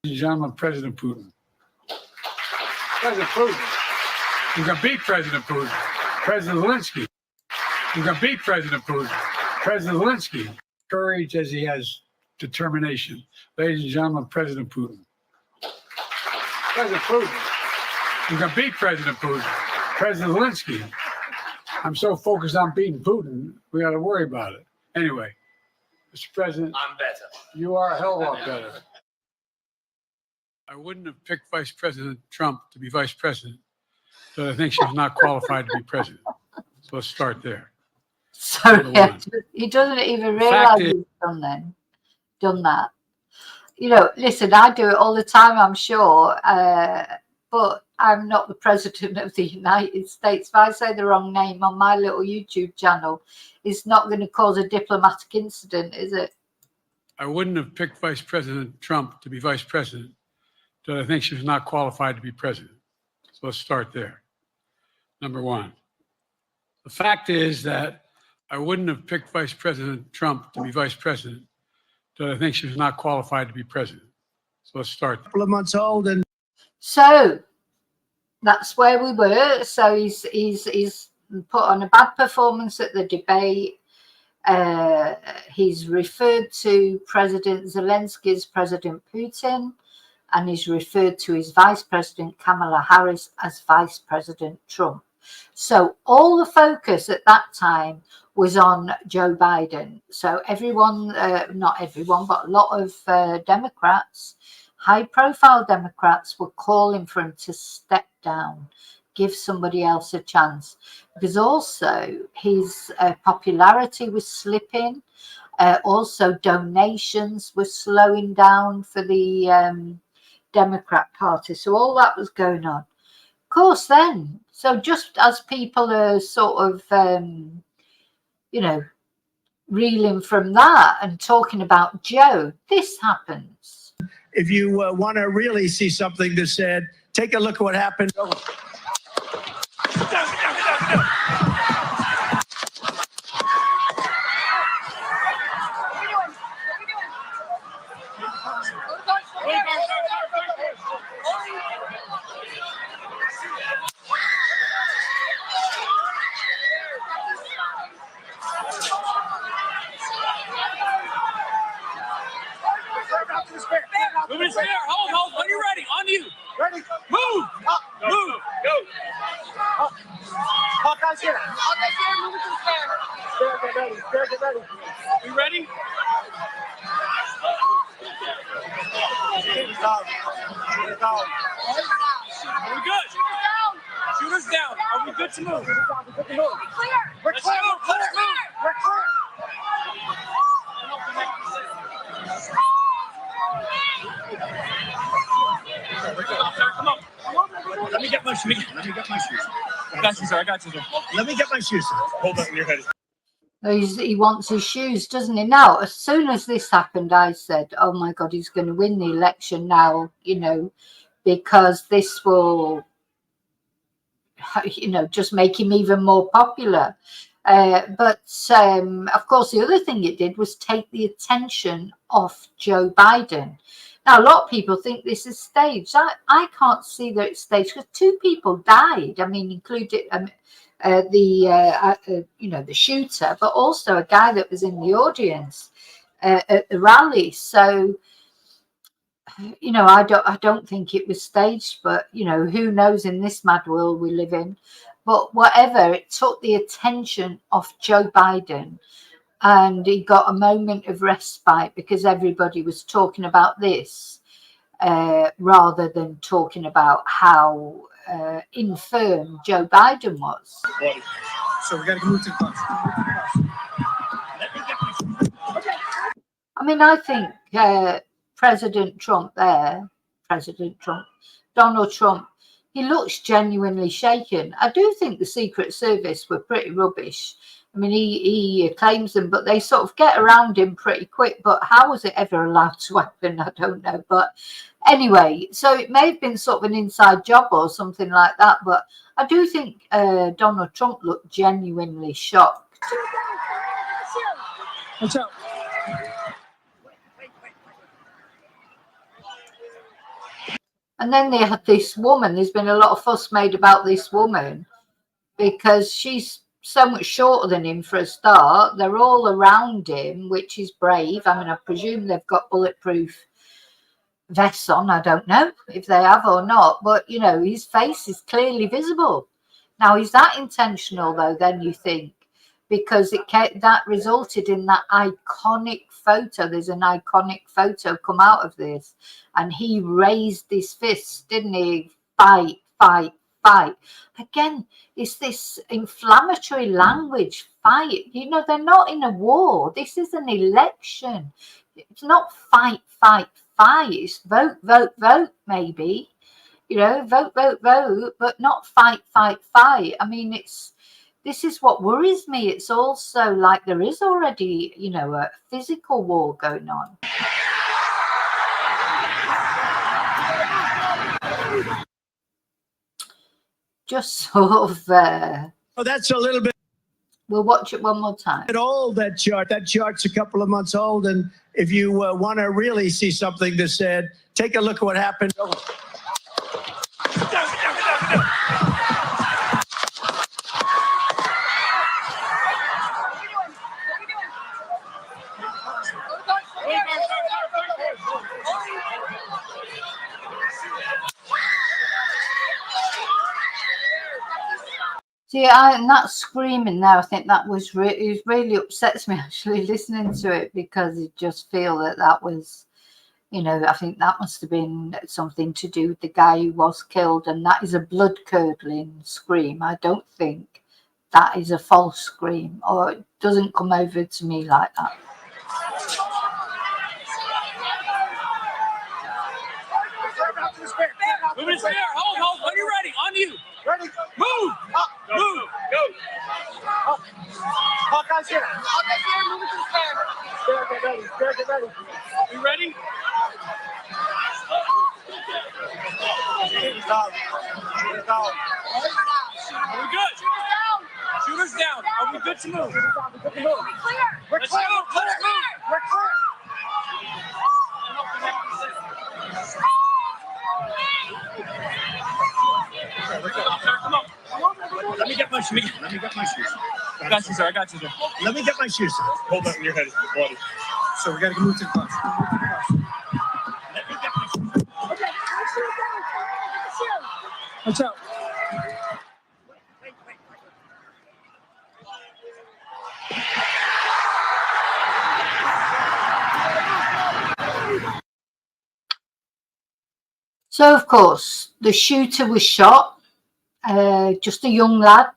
Ladies and gentlemen, President Putin. President Putin. We can beat President Putin. President Zelensky. We can beat President Putin. President Zelensky. Courage as he has determination. Ladies and gentlemen, President Putin. President Putin. We can beat President Putin. President Zelensky. I'm so focused on beating Putin, we got to worry about it. Anyway, Mr. President, I'm better. you are a hell of a lot better. I wouldn't have picked Vice President Trump to be vice president, but I think she was not qualified to be president. So let's start there. So yeah, he doesn't even realize he's done that. You know, listen, I do it all the time, I'm sure, but I'm not the president of the United States. If I say the wrong name on my little YouTube channel, it's not going to cause a diplomatic incident, is it? I wouldn't have picked Vice President Trump to be vice president, but I think she was not qualified to be president. So let's start there. Number one, the fact is that I wouldn't have picked Vice President Trump to be vice president, but I think she was not qualified to be president. So let's start. A couple of months old, and so that's where we were. So he's put on a bad performance at the debate. He's referred to President Zelensky as President Putin, and he's referred to his Vice President Kamala Harris as Vice President Trump. So all the focus at that time was on Joe Biden. So everyone, not everyone, but a lot of Democrats, high-profile Democrats, were calling for him to step down, give somebody else a chance, because also his popularity was slipping. Also, donations were slowing down for the Democrat Party. So all that was going on. Of course, then, so just as people are sort of, you know, reeling from that and talking about Joe, this happens. If you want to really see something that's said, take a look at what happened. Move it there. Hold. When you're ready, on you. Ready? Move. Move. Go. Hawkeye's here. Hawkeye's here. Move it to the stand. Get ready. You ready? Are we good? Shoot us down. Are we good to move? We're clear. Let's move. We're clear. Come on. Let me get my shoes. I got you, sir. Let me get my shoes. Hold up in your head. He wants his shoes, doesn't he? Now, as soon as this happened, I said, oh my God, he's going to win the election now, you know, because this will, you know, just make him even more popular. But of course, the other thing it did was take the attention off Joe Biden, Now, a lot of people think this is staged. I can't see that it's staged because 2 people died. I mean, including the shooter, but also a guy that was in the audience at the rally. So, I don't think it was staged, but who knows in this mad world we live in. But whatever, it took the attention of Joe Biden, and he got a moment of respite because everybody was talking about this rather than talking about how infirm Joe Biden was. So we got to move to the bus. I mean, I think Donald Trump, he looks genuinely shaken. I do think the Secret Service were pretty rubbish. I mean, he claims them, but they sort of get around him pretty quick. But how was it ever allowed to happen? I don't know. But anyway, so it may have been sort of an inside job or something like that. But I do think Donald Trump looked genuinely shocked. What's up? And then they had this woman. There's been a lot of fuss made about this woman because she's so much shorter than him for a start. They're all around him, which is brave. I mean, I presume they've got bulletproof vests on. I don't know if they have or not, but his face is clearly visible. Now, is that intentional though? Then you think, because that resulted in that iconic photo. There's an iconic photo come out of this, and he raised his fist, didn't he? Fight, fight, fight. Again, it's this inflammatory language. Fight. They're not in a war. This is an election. It's not fight, fight, fight. It's vote, vote, vote, maybe. Vote, vote, vote, but not fight, fight, fight. I mean, this is what worries me. It's also like there is already, a physical war going on. Just sort of. Oh, that's a little bit We'll watch it one more time. old, that chart. That chart's a couple of months old. And if you want to really see something that said, take a look at what happened. See, and that screaming there, I think that was it really upsets me actually listening to it, because I just feel that was, I think that must have been something to do with the guy who was killed, and that is a blood-curdling scream. I don't think that is a false scream, or it doesn't come over to me like that. Move it there. Hold. When you're ready, on you. Ready. Move. Up. Move. Go. Up. Hawkeye's here. Hawkeye's here. Move it to the stand. Get ready. Get ready. You ready? Are we good? Shooters down. Are we good to move? We're clear. Let's move. We're clear. Come on. Let me get my shoes. I got you, sir. Let me get my shoes. Hold up, your head is bloody. So we got to move to the bus. Let me get my shoes. Okay. What's up? So, of course, the shooter was shot, just a young lad,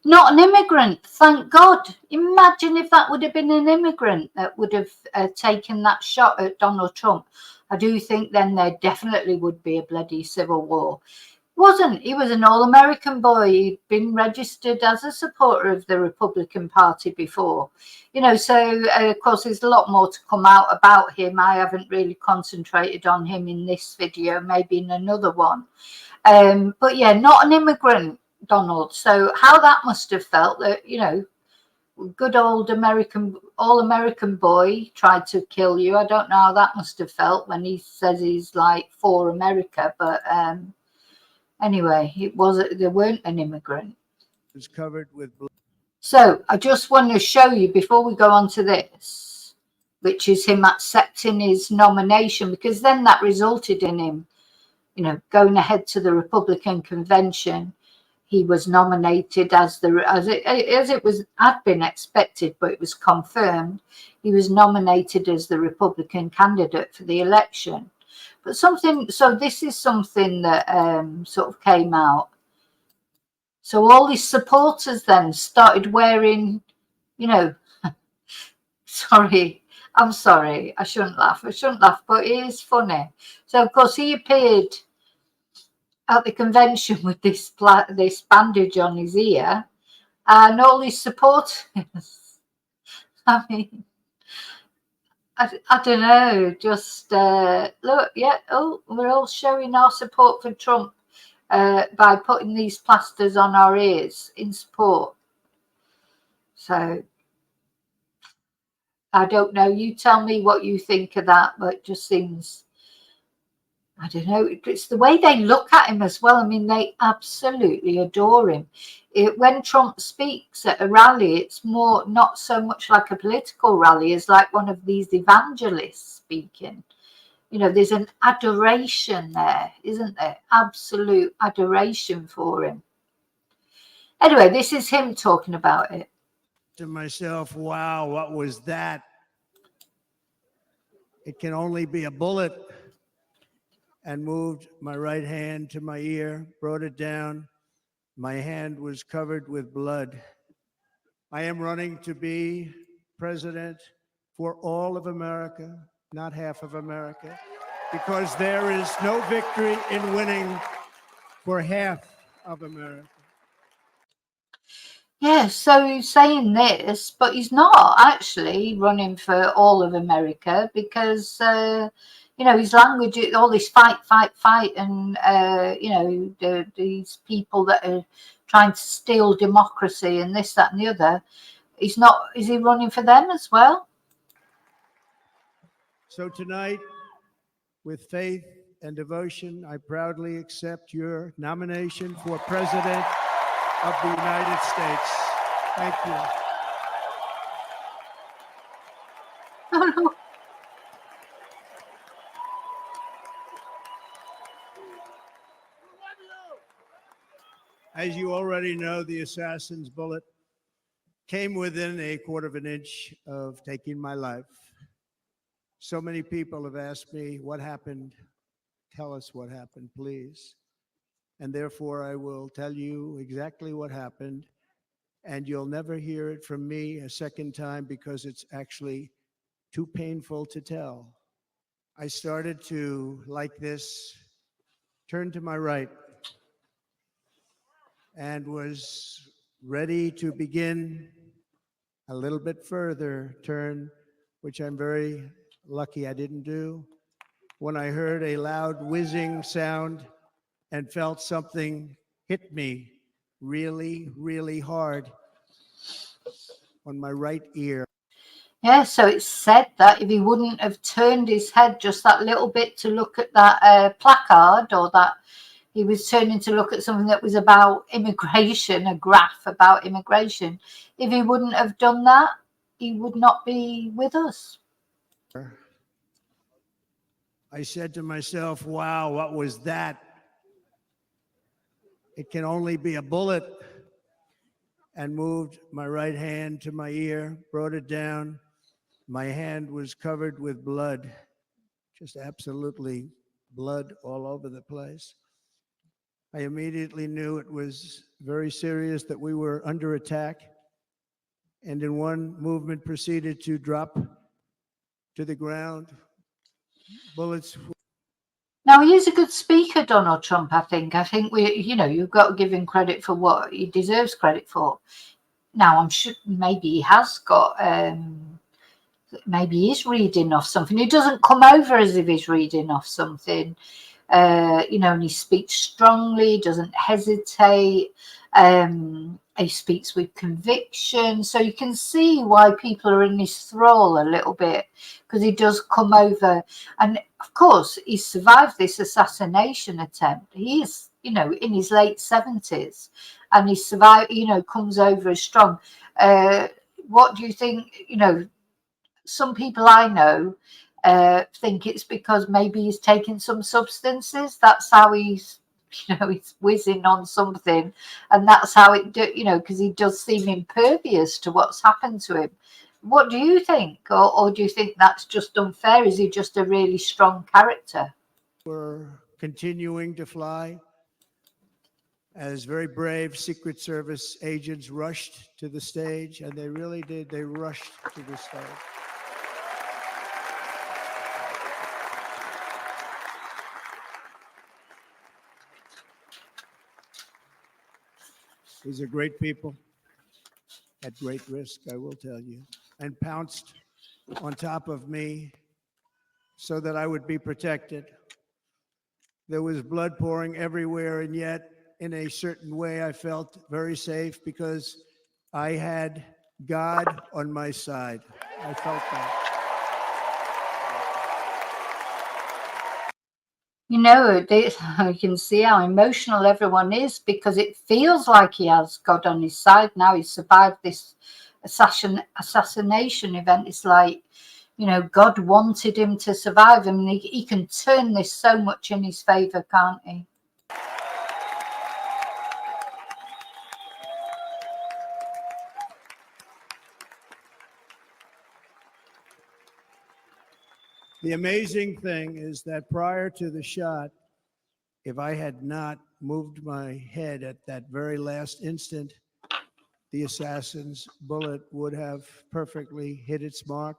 not an immigrant, thank God. Imagine if that would have been an immigrant that would have taken that shot at Donald Trump. I do think then there definitely would be a bloody civil war. He was an all-American boy. He'd been registered as a supporter of the Republican Party before, so of course there's a lot more to come out about him. I haven't really concentrated on him in this video, maybe in another one, but yeah, not an immigrant, Donald. So how that must have felt, that good old all-American boy tried to kill you. I don't know how that must have felt when he says he's like for America, but anyway, they weren't an immigrant. Was covered with blood. So I just want to show you before we go on to this, which is him accepting his nomination, because then that resulted in him, you know, going ahead to the Republican convention. He was nominated as it was had been expected, but it was confirmed. He was nominated as the Republican candidate for the election. But so this is something that sort of came out. So all his supporters then started wearing, you know, I'm sorry, I shouldn't laugh, but it is funny. So of course he appeared at the convention with this bandage on his ear, and all his supporters. I mean, I don't know. Just look, yeah. Oh, we're all showing our support for Trump by putting these plasters on our ears in support. So I don't know. You tell me what you think of that, but it just seems, I don't know. It's the way they look at him as well. I mean, they absolutely adore him. When Trump speaks at a rally, it's more not so much like a political rally as like one of these evangelists speaking. You know, there's an adoration there, isn't there? Absolute adoration for him. Anyway, this is him talking about it. To myself, wow, what was that? It can only be a bullet. And moved my right hand to my ear, brought it down. My hand was covered with blood. I am running to be president for all of America, not half of America, because there is no victory in winning for half of America. Yeah, so he's saying this, but he's not actually running for all of America because, you know, his language, all this fight, and, you know, these people that are trying to steal democracy and this, that, and the other. He's not, is he running for them as well? So tonight, with faith and devotion, I proudly accept your nomination for President of the United States. Thank you. Oh, no. As you already know, the assassin's bullet came within a quarter of an inch of taking my life. So many people have asked me, what happened? Tell us what happened, please. And therefore, I will tell you exactly what happened. And you'll never hear it from me a second time because it's actually too painful to tell. I started to, like this, turn to my right and was ready to begin a little bit further turn, which I'm very lucky I didn't do, when I heard a loud whizzing sound and felt something hit me really, really hard on my right ear. Yeah, so it's said that if he wouldn't have turned his head just that little bit to look at that placard, or that he was turning to look at something that was about immigration, a graph about immigration, if he wouldn't have done that, he would not be with us. I said to myself, wow, what was that? It can only be a bullet. And moved my right hand to my ear, brought it down. My hand was covered with blood, just absolutely blood all over the place. I immediately knew it was very serious, that we were under attack, and in one movement proceeded to drop to the ground. Bullets. Now, he is a good speaker, Donald Trump, I think. I think you've got to give him credit for what he deserves credit for. Now, I'm sure maybe he has got, maybe he's reading off something. He doesn't come over as if he's reading off something, and he speaks strongly, doesn't hesitate. He speaks with conviction. So you can see why people are in his thrall a little bit, because he does come over. And of course, he survived this assassination attempt. He is, you know, in his late 70s, and he survived, you know, comes over as strong. What do you think? You know, some people I know think it's because maybe he's taking some substances. That's how he's, you know, he's whizzing on something, and that's how it do, you know, because he does seem impervious to what's happened to him. What do you think, or do you think that's just unfair? Is he just a really strong character? We're continuing to fly as very brave Secret Service agents rushed to the stage, and they really did. They rushed to the stage. These are great people at great risk, I will tell you, and pounced on top of me so that I would be protected. There was blood pouring everywhere, and yet, in a certain way, I felt very safe because I had God on my side. I felt that. You know, you can see how emotional everyone is, because it feels like he has God on his side now. He survived this assassination event. It's like, you know, God wanted him to survive. I mean, he can turn this so much in his favor, can't he? The amazing thing is that prior to the shot, if I had not moved my head at that very last instant, the assassin's bullet would have perfectly hit its mark,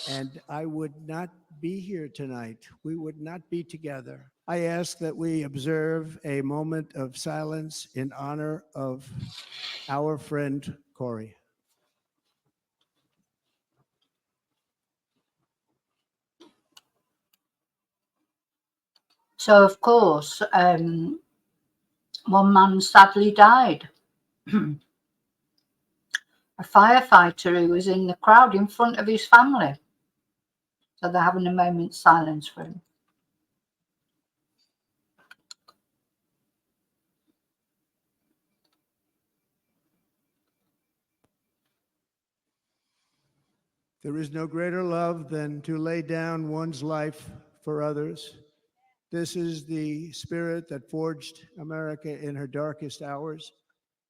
and I would not be here tonight. We would not be together. I ask that we observe a moment of silence in honor of our friend Corey. So, of course, one man sadly died. A firefighter who was in the crowd in front of his family. So they're having a moment's silence for him. There is no greater love than to lay down one's life for others. This is the spirit that forged America in her darkest hours.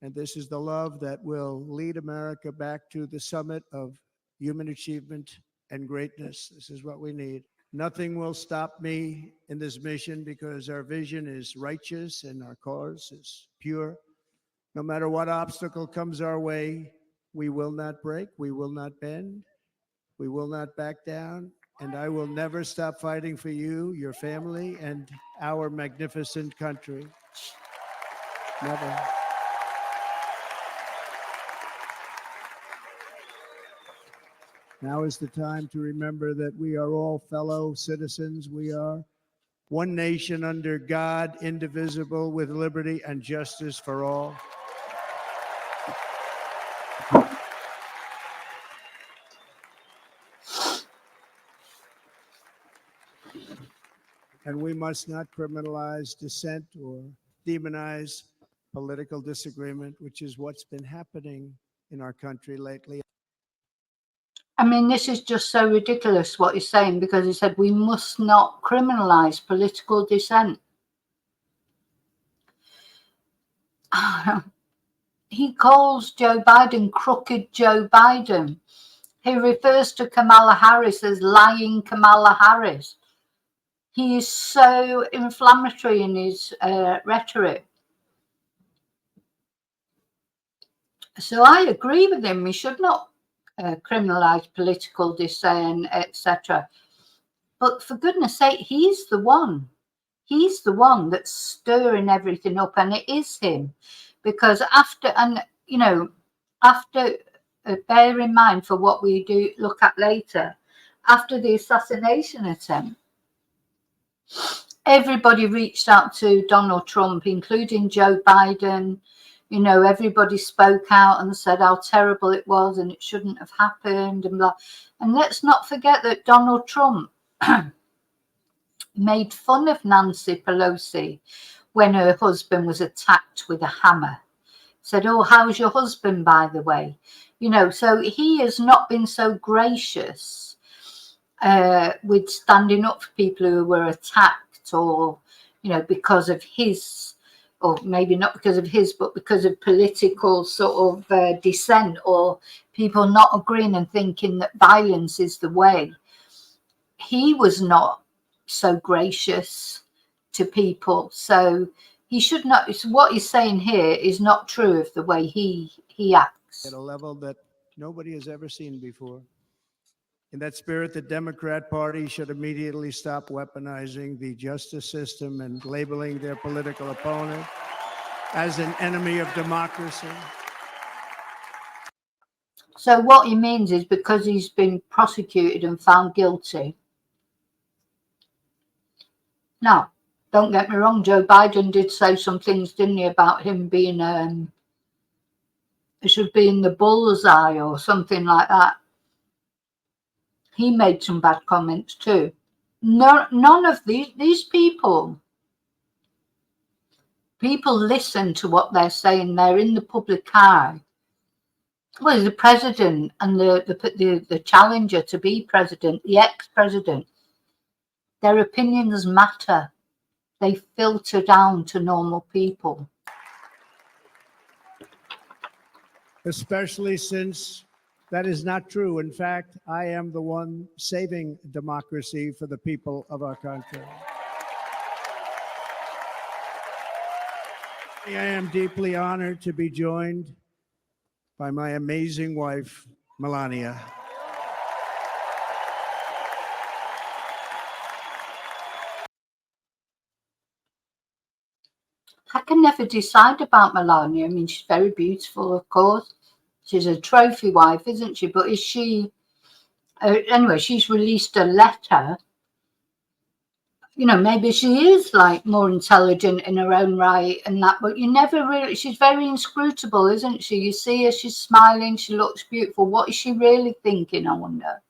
And this is the love that will lead America back to the summit of human achievement and greatness. This is what we need. Nothing will stop me in this mission because our vision is righteous and our cause is pure. No matter what obstacle comes our way, we will not break, we will not bend, we will not back down, and I will never stop fighting for you, your family, and our magnificent country. Never. Now is the time to remember that we are all fellow citizens. We are one nation under God, indivisible, with liberty and justice for all. And we must not criminalize dissent or demonize political disagreement, which is what's been happening in our country lately. I mean, this is just so ridiculous what he's saying, because he said we must not criminalize political dissent. He calls Joe Biden crooked Joe Biden. He refers to Kamala Harris as lying Kamala Harris. He is so inflammatory in his rhetoric. So I agree with him. We should not criminalize political dissent, etc. But for goodness sake, he's the one. He's the one that's stirring everything up, and it is him. Because after, and you know, after, bear in mind for what we do look at later, after the assassination attempt, everybody reached out to Donald Trump, including Joe Biden, You know, everybody spoke out and said how terrible it was and it shouldn't have happened and blah. And let's not forget that Donald Trump made fun of Nancy Pelosi when her husband was attacked with a hammer. Said, oh, how's your husband, by the way? You know, so he has not been so gracious with standing up for people who were attacked, or, you know, because of his, or maybe not because of his, but because of political sort of dissent, or people not agreeing and thinking that violence is the way. He was not so gracious to people. So he should not, what he's saying here is not true of the way he acts. At a level that nobody has ever seen before. In that spirit, the Democrat Party should immediately stop weaponizing the justice system and labeling their political opponent as an enemy of democracy. So what he means is because he's been prosecuted and found guilty. Now, don't get me wrong, Joe Biden did say some things, didn't he, about him being, it should be in the bullseye or something like that. He made some bad comments too. No, none of these people listen to what they're saying. They're in the public eye. Well, the president and the challenger to be president, the ex-president, their opinions matter. They filter down to normal people. Especially since that is not true. In fact, I am the one saving democracy for the people of our country. I am deeply honored to be joined by my amazing wife, Melania. I can never decide about Melania. I mean, she's very beautiful, of course. She's a trophy wife, isn't she? But is she... anyway, she's released a letter. You know, maybe she is like more intelligent in her own right and that, but you never really... She's very inscrutable, isn't she? You see her, she's smiling, she looks beautiful. What is she really thinking, I wonder?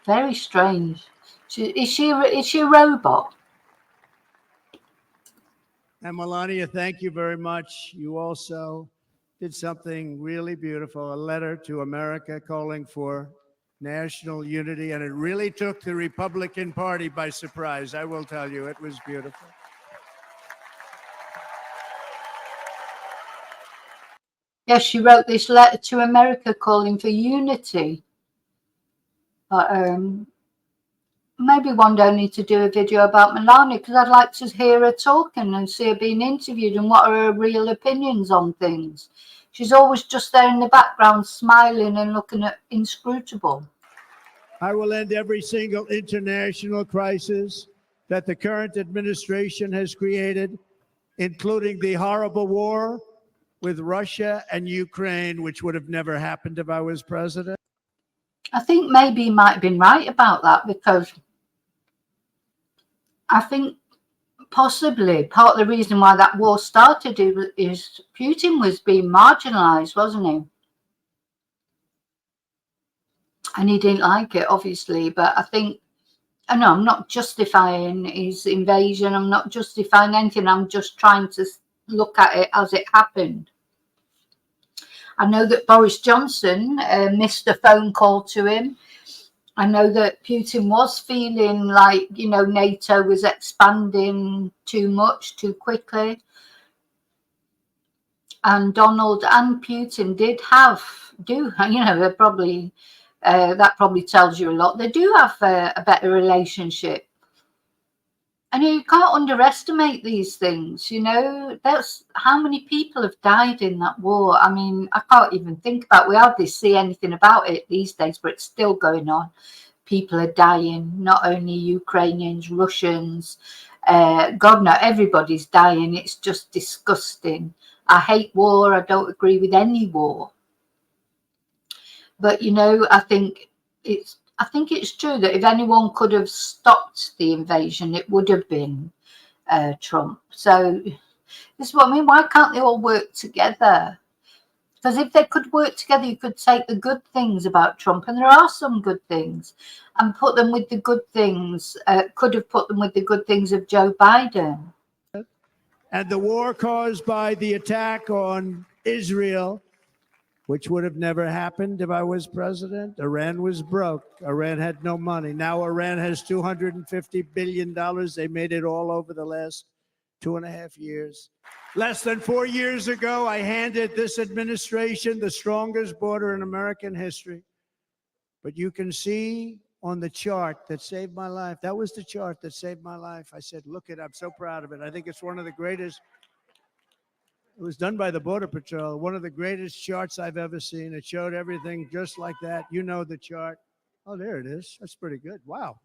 Very strange. Is she a robot? And Melania, thank you very much. You also did something really beautiful, a letter to America calling for national unity, and it really took the Republican Party by surprise. I will tell you, it was beautiful. Yes, she wrote this letter to America calling for unity. But maybe one day I need to do a video about Melania, because I'd like to hear her talking and see her being interviewed and what are her real opinions on things. She's always just there in the background smiling and looking at inscrutable. I will end every single international crisis that the current administration has created, including the horrible war with Russia and Ukraine, which would have never happened if I was president. I think maybe he might have been right about that, because I think possibly part of the reason why that war started is Putin was being marginalized, wasn't he? And he didn't like it, obviously. But I think, I know I'm not justifying his invasion. I'm not justifying anything. I'm just trying to look at it as it happened. I know that Boris Johnson missed a phone call to him. I know that Putin was feeling like, you know, NATO was expanding too much, too quickly. And Donald and Putin do, you know, they're probably, that probably tells you a lot. They do have a better relationship. And you can't underestimate these things, you know. That's how many people have died in that war. I mean, I can't even think about, we hardly see anything about it these days, but it's still going on. People are dying, not only Ukrainians, Russians, God, no, everybody's dying. It's just disgusting. I hate war. I don't agree with any war. But I think it's true that if anyone could have stopped the invasion, it would have been Trump. So this is what I mean. Why can't they all work together? Because if they could work together, you could take the good things about Trump, and there are some good things, and put them with the good things. Could have put them with the good things of Joe Biden. And the war caused by the attack on Israel, which would have never happened if I was president. Iran was broke. Iran had no money. Now Iran has $250 billion. They made it all over the last 2.5 years. Less than 4 years ago, I handed this administration the strongest border in American history. But you can see on the chart that saved my life, that was the chart that saved my life. I said, look it, I'm so proud of it. I think it's one of the greatest. It was done by the Border Patrol, one of the greatest charts I've ever seen. It showed everything just like that. You know the chart. Oh, there it is. That's pretty good. Wow.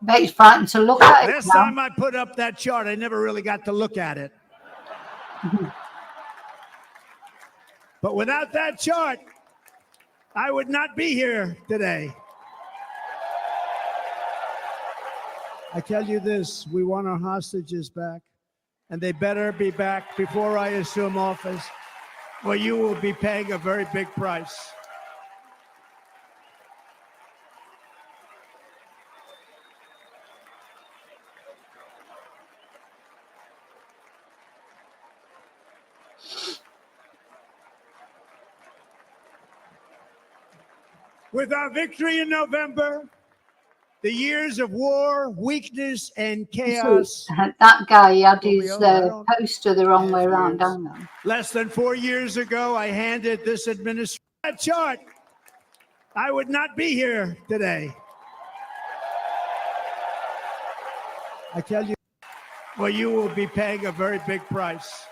Bet you're frightened to look at it Last now. time I put up that chart, I never really got to look at it. But without that chart, I would not be here today. I tell you this, we want our hostages back, and they better be back before I assume office, or you will be paying a very big price. With our victory in November, the years of war, weakness, and chaos. That guy had Will be his over. poster the wrong way Half around, years. don't know. Less than 4 years ago, I handed this administration that chart. I would not be here today. I tell you, well, you will be paying a very big price.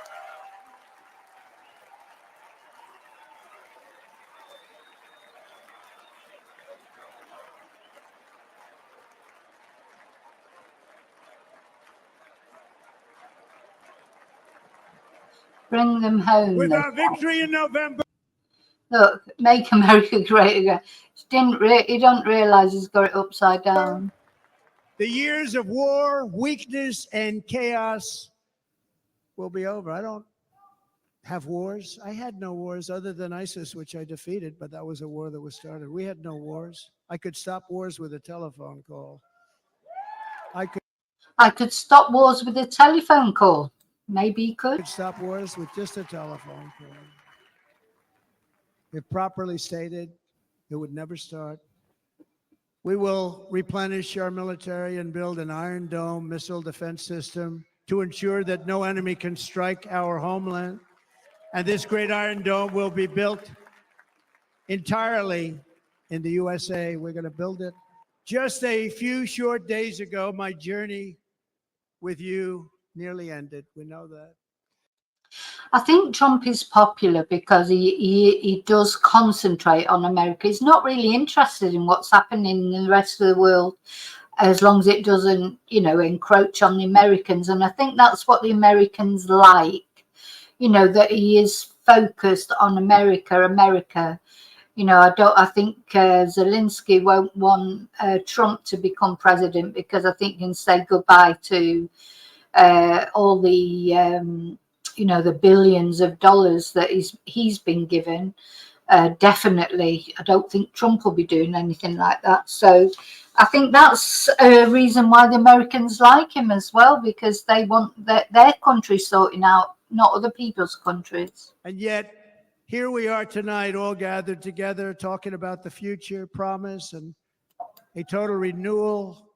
Bring them home. With our victory in November. Look, make America great again. He don't realise he's got it upside down. The years of war, weakness, and chaos will be over. I don't have wars. I had no wars other than ISIS, which I defeated, but that was a war that was started. We had no wars. I could stop wars with a telephone call. I could stop wars with a telephone call. Maybe he could. Stop wars with just a telephone call. If properly stated, it would never start. We will replenish our military and build an Iron Dome missile defense system to ensure that no enemy can strike our homeland. And this great Iron Dome will be built entirely in the USA. We're going to build it. Just a few short days ago, my journey with you nearly ended. We know that. I think Trump is popular because he does concentrate on America. He's not really interested in what's happening in the rest of the world, as long as it doesn't, encroach on the Americans. And I think that's what the Americans like, that he is focused on America. I think Zelensky won't want Trump to become president because I think he can say goodbye to all the the billions of dollars that he's been given. Definitely, I don't think Trump will be doing anything like that. So I think that's a reason why the Americans like him as well, because they want their country sorting out, not other people's countries. And yet, here we are tonight, all gathered together, talking about the future, promise, and a total renewal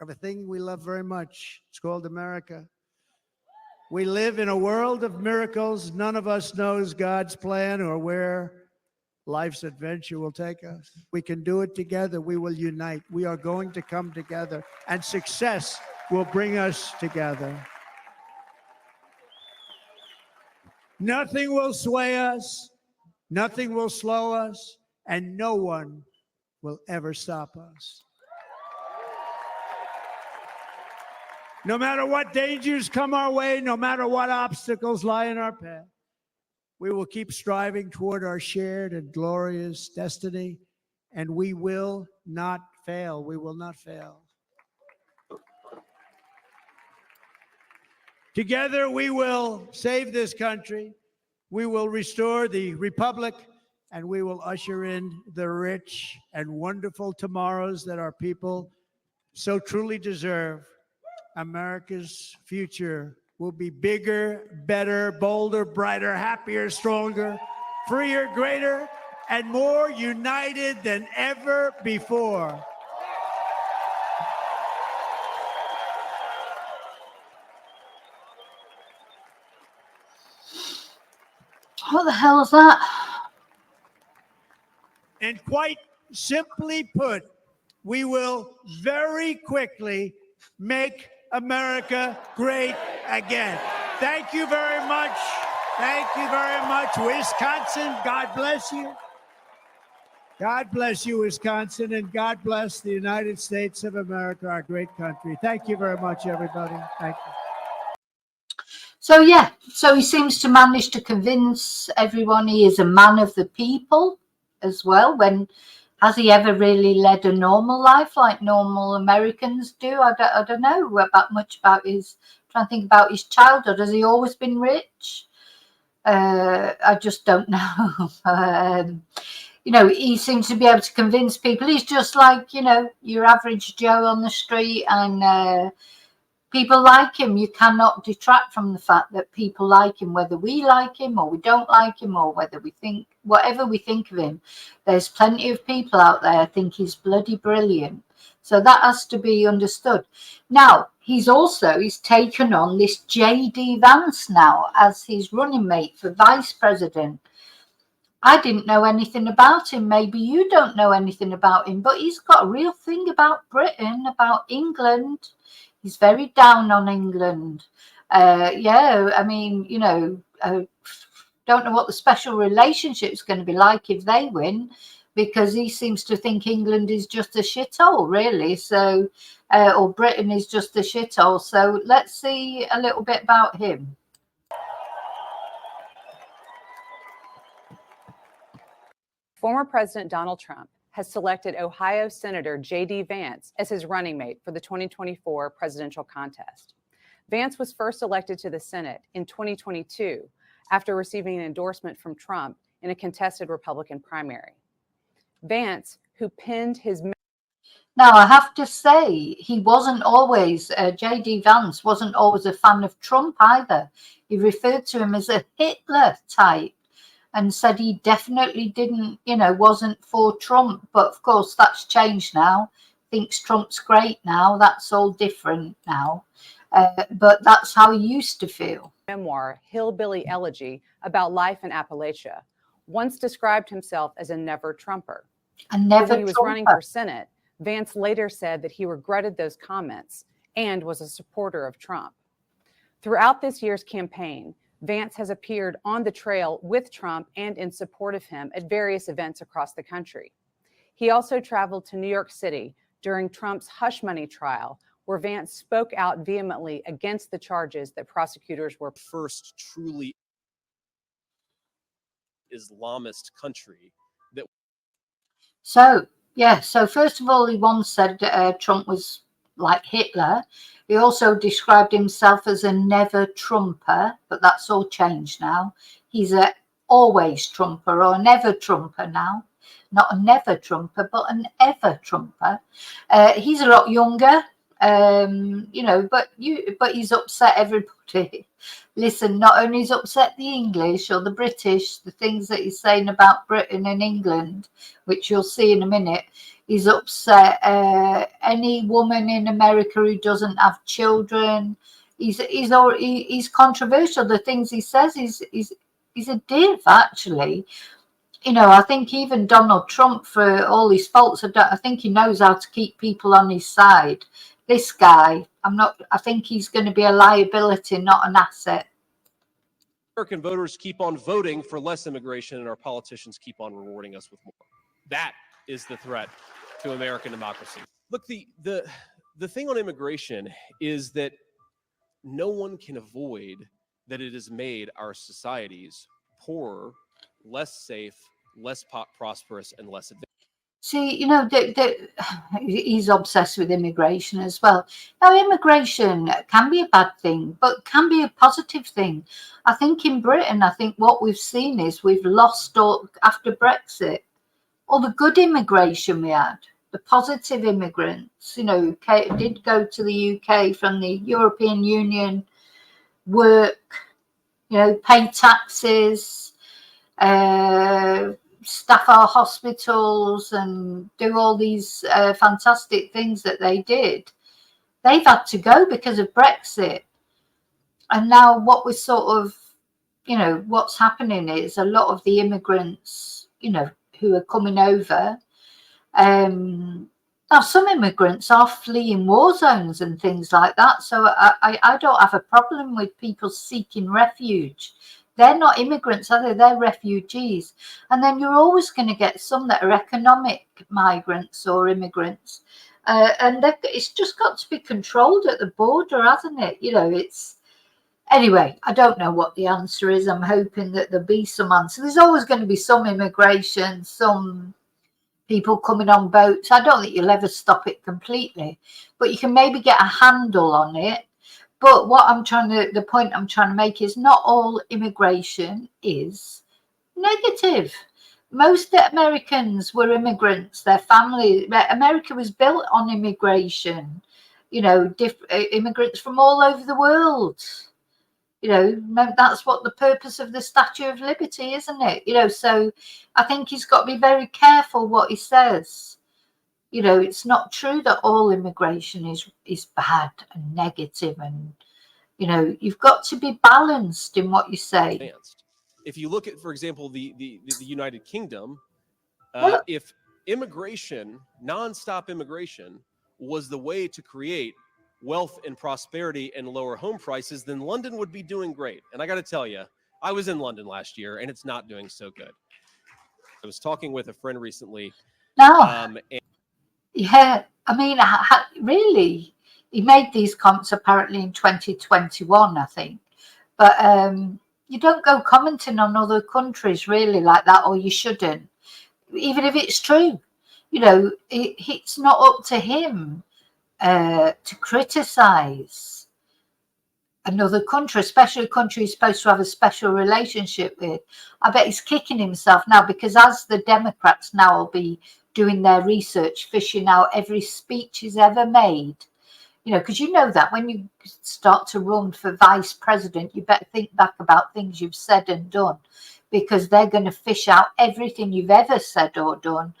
of a thing we love very much. It's called America. We live in a world of miracles. None of us knows God's plan or where life's adventure will take us. We can do it together. We will unite. We are going to come together, and success will bring us together. Nothing will sway us, nothing will slow us, and no one will ever stop us. No matter what dangers come our way, no matter what obstacles lie in our path, We will keep striving toward our shared and glorious destiny, and we will not fail. We will not fail. Together, we will save this country. We will restore the republic, and we will usher in the rich and wonderful tomorrows that our people so truly deserve. America's future will be bigger, better, bolder, brighter, happier, stronger, freer, greater, and more united than ever before. What the hell is that? And quite simply put, we will very quickly make America great again. Thank you very much. Thank you very much, Wisconsin. God bless you. God bless you, Wisconsin, and God bless the United States of America, our great country. Thank you very much, everybody. Thank you. So yeah, so he seems to manage to convince everyone he is a man of the people as well. When has he ever really led a normal life like normal Americans do? I don't know much about his. Trying to think about his childhood. Has he always been rich? I just don't know. You know, he seems to be able to convince people. He's just like, you know, your average Joe on the street, and people like him. You cannot detract from the fact that people like him, whether we like him or we don't like him, or whether we think, whatever we think of him. There's plenty of people out there think he's bloody brilliant. So that has to be understood. Now, he's taken on this J.D. Vance now as his running mate for vice president. I didn't know anything about him. Maybe you don't know anything about him, but he's got a real thing about Britain, about England. He's very down on England. Yeah, I mean, you know, don't know what the special relationship is going to be like if they win, because he seems to think England is just a shithole, really. So, or Britain is just a shithole. So let's see a little bit about him. Former President Donald Trump has selected Ohio Senator J.D. Vance as his running mate for the 2024 presidential contest. Vance was first elected to the Senate in 2022 after receiving an endorsement from Trump in a contested Republican primary. Vance, who penned his... Now, I have to say, he wasn't always, J.D. Vance wasn't always a fan of Trump either. He referred to him as a Hitler type, and said he definitely didn't, you know, wasn't for Trump. But of course, that's changed now. Thinks Trump's great now. That's all different now. But that's how he used to feel. Memoir, Hillbilly Elegy, about life in Appalachia, once described himself as a never Trumper. And never when he was running for Senate, Vance later said that he regretted those comments and was a supporter of Trump. Throughout this year's campaign, Vance has appeared on the trail with Trump and in support of him at various events across the country. He also traveled to New York City during Trump's hush money trial, where Vance spoke out vehemently against the charges that prosecutors were... First truly Islamist country. So, yeah, so first of all, he once said Trump was like Hitler. He also described himself as a never Trumper, but that's all changed now. He's a always Trumper or never Trumper now. Not a never Trumper, but an ever Trumper. He's a lot younger, you know, but he's upset everybody. Listen, not only he's upset the English or the British, the things that he's saying about Britain and England, which you'll see in a minute. He's upset any woman in America who doesn't have children. He's controversial. The things he says he's a div, actually. You know, I think even Donald Trump, for all his faults, I think he knows how to keep people on his side. This guy, I think he's going to be a liability, not an asset. American voters keep on voting for less immigration, and our politicians keep on rewarding us with more. That is the threat to American democracy. Look, the thing on immigration is that no one can avoid that it has made our societies poorer, less safe, less prosperous, and less advanced. See, you know, he's obsessed with immigration as well. Now, immigration can be a bad thing, but can be a positive thing. I think in Britain, I think what we've seen is we've lost all, after Brexit, all the good immigration we had, the positive immigrants, you know, did go to the UK from the European Union, work, you know, pay taxes, staff our hospitals and do all these fantastic things that they did. They've had to go because of Brexit. And now what we're sort of, you know, what's happening is a lot of the immigrants, you know, who are coming over, now some immigrants are fleeing war zones and things like that. So I don't have a problem with people seeking refuge. They're not immigrants, are they? They're refugees. And then you're always going to get some that are economic migrants or immigrants. And it's just got to be controlled at the border, hasn't it? You know, it's... Anyway, I don't know what the answer is. I'm hoping that there'll be some answer. There's always going to be some immigration, some people coming on boats. I don't think you'll ever stop it completely, but you can maybe get a handle on it. But what the point I'm trying to make is not all immigration is negative. Most Americans were immigrants. Their family, America was built on immigration. You know, immigrants from all over the world. You know, that's what the purpose of the Statue of Liberty, isn't it? You know, so I think he's got to be very careful what he says. You know, it's not true that all immigration is bad and negative, and you know, you've got to be balanced in what you say. Advanced. If you look at, for example, the United Kingdom, if immigration, nonstop immigration, was the way to create wealth and prosperity and lower home prices, then London would be doing great. And I got to tell you, I was in London last year, and it's not doing so good. I was talking with a friend recently. Yeah, I mean, really, he made these comments apparently in 2021, I think. But you don't go commenting on other countries really like that, or you shouldn't, even if it's true. You know, it's not up to him to criticize another country, especially a country he's supposed to have a special relationship with. I bet he's kicking himself now, because as the Democrats now will be doing their research, fishing out every speech he's ever made. You know, because you know that when you start to run for vice president, you better think back about things you've said and done, because they're going to fish out everything you've ever said or done.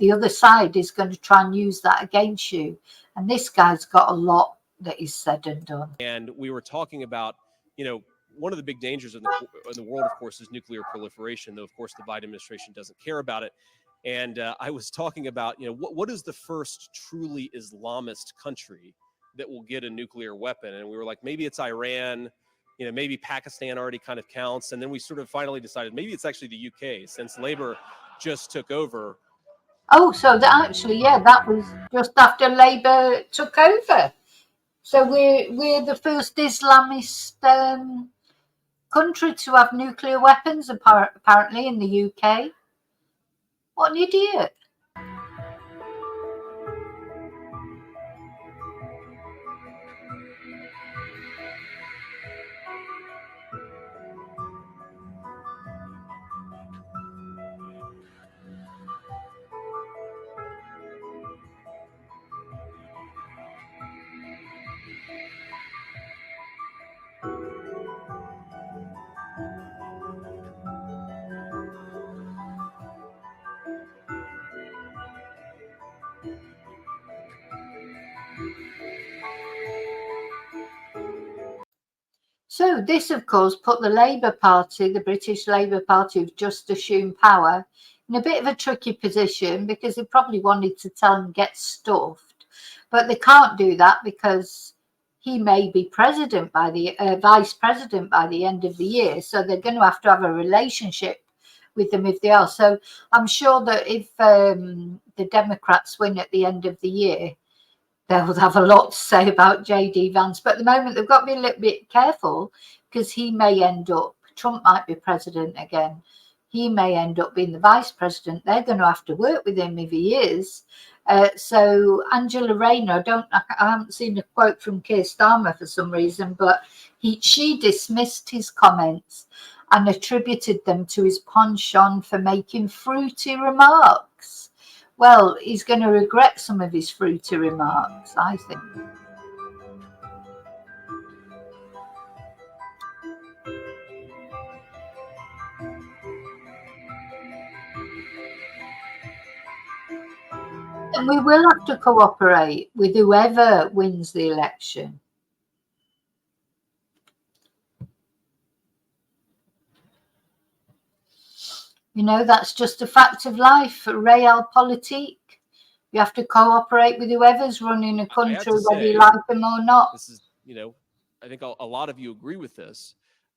The other side is going to try and use that against you. And this guy's got a lot that he's said and done. And we were talking about, you know, one of the big dangers in the world, of course, is nuclear proliferation, though, of course, the Biden administration doesn't care about it. And I was talking about, you know, what is the first truly Islamist country that will get a nuclear weapon? And we were like, maybe it's Iran, you know, maybe Pakistan already kind of counts. And then we sort of finally decided maybe it's actually the UK, since Labour just took over. Oh, so actually, yeah, that was just after Labour took over. So we're the first Islamist country to have nuclear weapons, apparently, in the UK. What an idiot. So this, of course, put the Labour Party, the British Labour Party, who've just assumed power, in a bit of a tricky position, because they probably wanted to tell him get stuffed. But they can't do that because he may be president by the vice president by the end of the year. So they're going to have a relationship with them if they are. So I'm sure that if the Democrats win at the end of the year, they'll have a lot to say about J.D. Vance. But at the moment, they've got to be a little bit careful, because he may end up Trump might be president again. He may end up being the vice president. They're going to have to work with him if he is. So Angela Rayner, I haven't seen a quote from Keir Starmer for some reason, but she dismissed his comments and attributed them to his penchant for making fruity remarks. Well, he's going to regret some of his fruity remarks, I think. And we will have to cooperate with whoever wins the election. You know, that's just a fact of life. Realpolitik. You have to cooperate with whoever's running a country, whether you like them or not. This is, you know, I think a lot of you agree with this,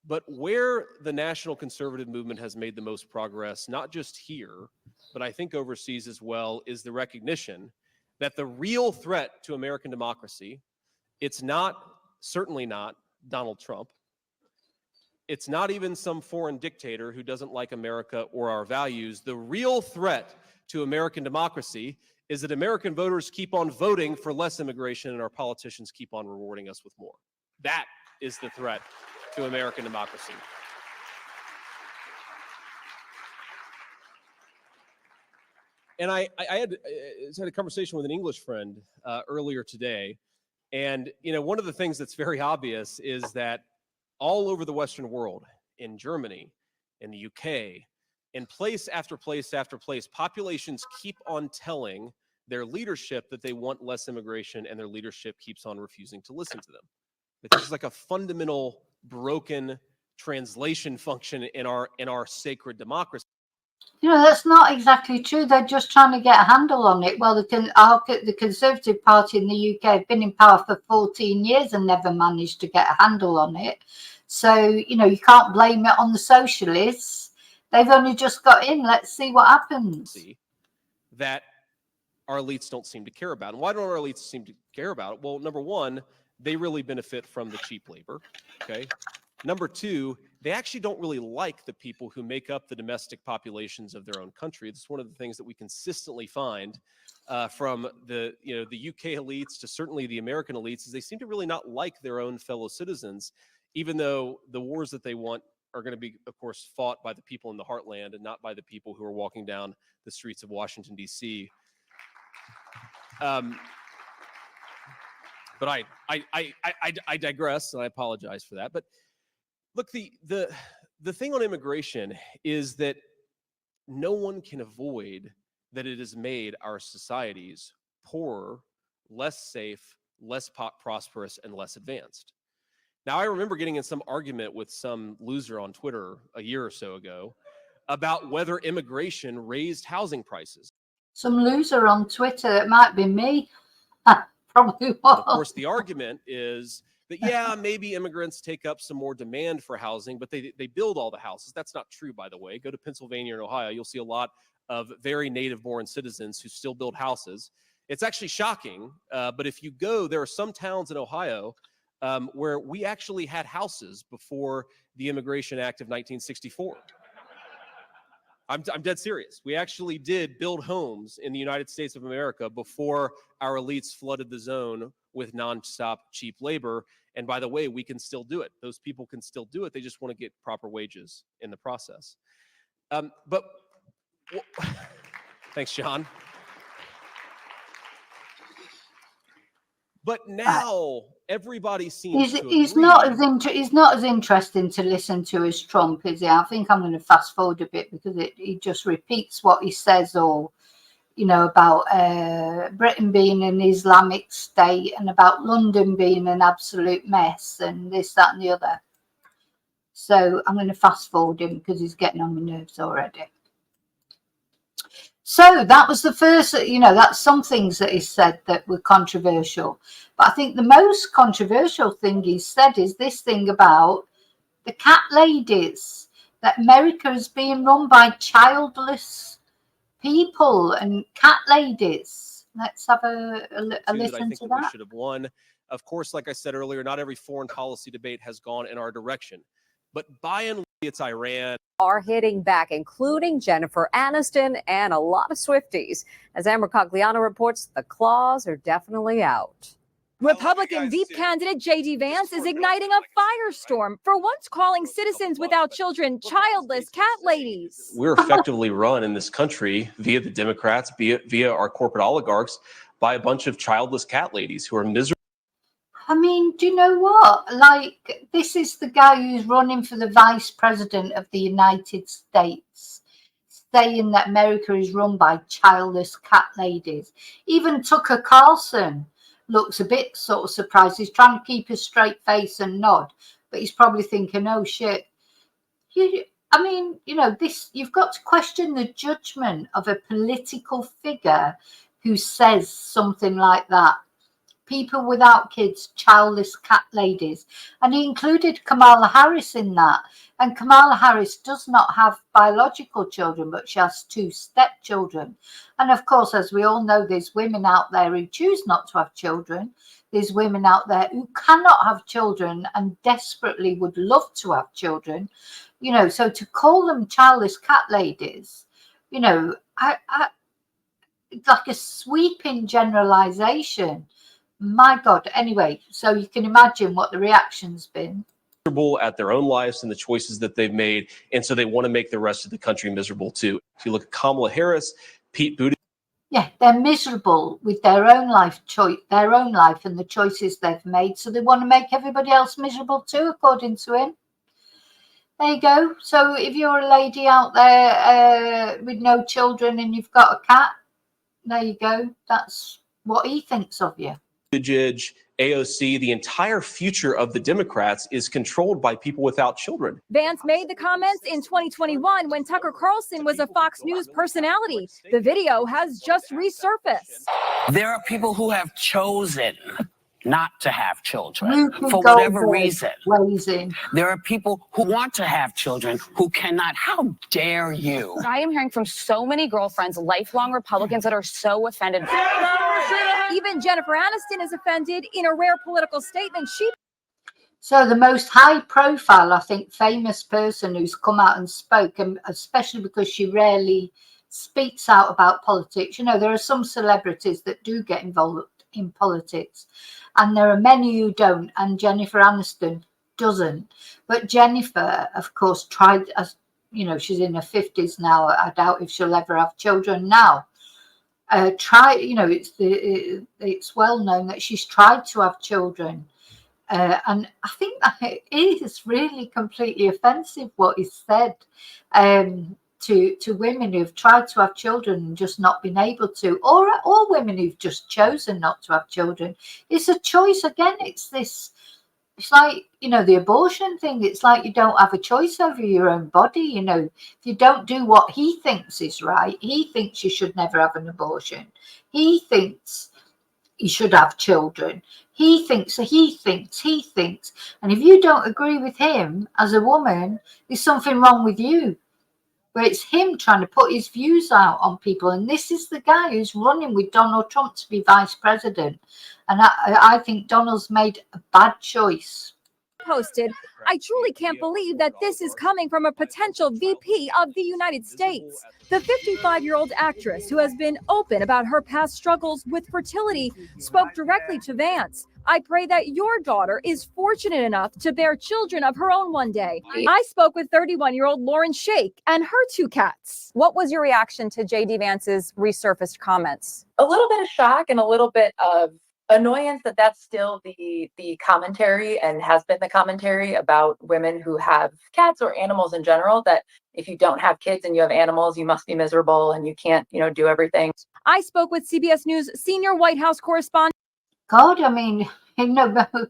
but where the national conservative movement has made the most progress, not just here, but I think overseas as well, is the recognition that the real threat to American democracy, it's not, certainly not Donald Trump. It's not even some foreign dictator who doesn't like America or our values. The real threat to American democracy is that American voters keep on voting for less immigration and our politicians keep on rewarding us with more. That is the threat to American democracy. And I had a conversation with an English friend earlier today. And, you know, one of the things that's very obvious is that all over the Western world, in Germany, in the UK, in place after place after place, populations keep on telling their leadership that they want less immigration, and their leadership keeps on refusing to listen to them. It's just like a fundamental broken translation function in our sacred democracy. You know, that's not exactly true. They're just trying to get a handle on it. Well, the Conservative Party in the UK have been in power for 14 years and never managed to get a handle on it. So, you know, you can't blame it on the socialists. They've only just got in. Let's see what happens. That our elites don't seem to care about. And why don't our elites seem to care about it? Well, number one, they really benefit from the cheap labor, okay? Number two, they actually don't really like the people who make up the domestic populations of their own country. It's one of the things that we consistently find from the UK elites to certainly the American elites, is they seem to really not like their own fellow citizens, even though the wars that they want are going to be, of course, fought by the people in the heartland and not by the people who are walking down the streets of Washington, D.C. But I digress, and I apologize for that. But look, the thing on immigration is that no one can avoid that it has made our societies poorer, less safe, less prosperous, and less advanced. Now, I remember getting in some argument with some loser on Twitter a year or so ago about whether immigration raised housing prices. Some loser on Twitter, it might be me. Probably was. Of course, the argument is that, yeah, maybe immigrants take up some more demand for housing, but they build all the houses. That's not true, by the way. Go to Pennsylvania and Ohio. You'll see a lot of very native-born citizens who still build houses. It's actually shocking, but if you go, there are some towns in Ohio where we actually had houses before the Immigration Act of 1964. I'm dead serious. We actually did build homes in the United States of America before our elites flooded the zone with nonstop cheap labor. And by the way, we can still do it. Those people can still do it. They just want to get proper wages in the process. Thanks, John. But now everybody seems to agree. He's not as interesting to listen to as Trump, is he? I think I'm going to fast forward a bit because he just repeats what he says, or you know, about Britain being an Islamic state and about London being an absolute mess and this, that, and the other. So I'm going to fast forward him because he's getting on my nerves already. So that was the first, you know, that's some things that he said that were controversial. But I think the most controversial thing he said is this thing about the cat ladies, that America is being run by childless people and cat ladies. Let's have a listen to that. We should have won. Of course, like I said earlier, not every foreign policy debate has gone in our direction. But by and It's Iran. Are hitting back, including Jennifer Aniston and a lot of Swifties. As Amber Cogliano reports, the claws are definitely out. Republican Veep candidate J.D. Vance is igniting a firestorm for once calling citizens without children childless cat ladies. We're effectively run in this country via the Democrats, via our corporate oligarchs, by a bunch of childless cat ladies who are miserable. I mean, do you know what? Like, this is the guy who's running for the vice president of the United States, saying that America is run by childless cat ladies. Even Tucker Carlson looks a bit sort of surprised. He's trying to keep a straight face and nod, but he's probably thinking, oh shit. I mean, you know, you've got to question the judgment of a political figure who says something like that. People without kids, childless cat ladies. And he included Kamala Harris in that. And Kamala Harris does not have biological children, but she has 2 stepchildren. And of course, as we all know, there's women out there who choose not to have children. There's women out there who cannot have children and desperately would love to have children. You know, so to call them childless cat ladies, you know, it's like a sweeping generalization. My God. Anyway, so you can imagine what the reaction's been. Miserable at their own lives and the choices that they've made, and so they want to make the rest of the country miserable too. If you look at Kamala Harris, Pete Buttigieg. Yeah, they're miserable with their own life and the choices they've made, so they want to make everybody else miserable too, according to him. There you go. So if you're a lady out there with no children and you've got a cat, there you go. That's what he thinks of you. Buttigieg, AOC, the entire future of the Democrats is controlled by people without children. Vance made the comments in 2021 when Tucker Carlson was a Fox News personality. The video has just resurfaced. There are people who have chosen not to have children for whatever reason. There are people who want to have children who cannot. How dare you? I am hearing from so many girlfriends, lifelong Republicans, that are so offended. Even Jennifer Aniston is offended in a rare political statement. So the most high profile, I think, famous person who's come out and spoke, and especially because she rarely speaks out about politics. You know, there are some celebrities that do get involved in politics, and there are many who don't, and Jennifer Aniston doesn't. But Jennifer, of course, tried, as you know, she's in her 50s now. I doubt if she'll ever have children now. You know, it's well known that she's tried to have children, and I think that it is really completely offensive what is said to women who've tried to have children and just not been able to, or women who've just chosen not to have children. It's a choice. Again, it's like, you know, the abortion thing. It's like you don't have a choice over your own body. You know, if you don't do what he thinks is right, he thinks you should never have an abortion. He thinks you should have children. He thinks. And if you don't agree with him as a woman, there's something wrong with you. But it's him trying to put his views out on people. And this is the guy who's running with Donald Trump to be vice president. And I think Donald's made a bad choice. Posted, I truly can't believe that this is coming from a potential VP of the United States. The 55-year-old actress, who has been open about her past struggles with fertility, spoke directly to Vance. I pray that your daughter is fortunate enough to bear children of her own one day. I spoke with 31-year-old Lauren Shake and her 2 cats. What was your reaction to J.D. Vance's resurfaced comments? A little bit of shock and a little bit of annoyance that that's still the commentary and has been the commentary about women who have cats or animals in general, that if you don't have kids and you have animals, you must be miserable and you can't, you know, do everything. I spoke with CBS News senior White House correspondent. God, I mean, you know, I'm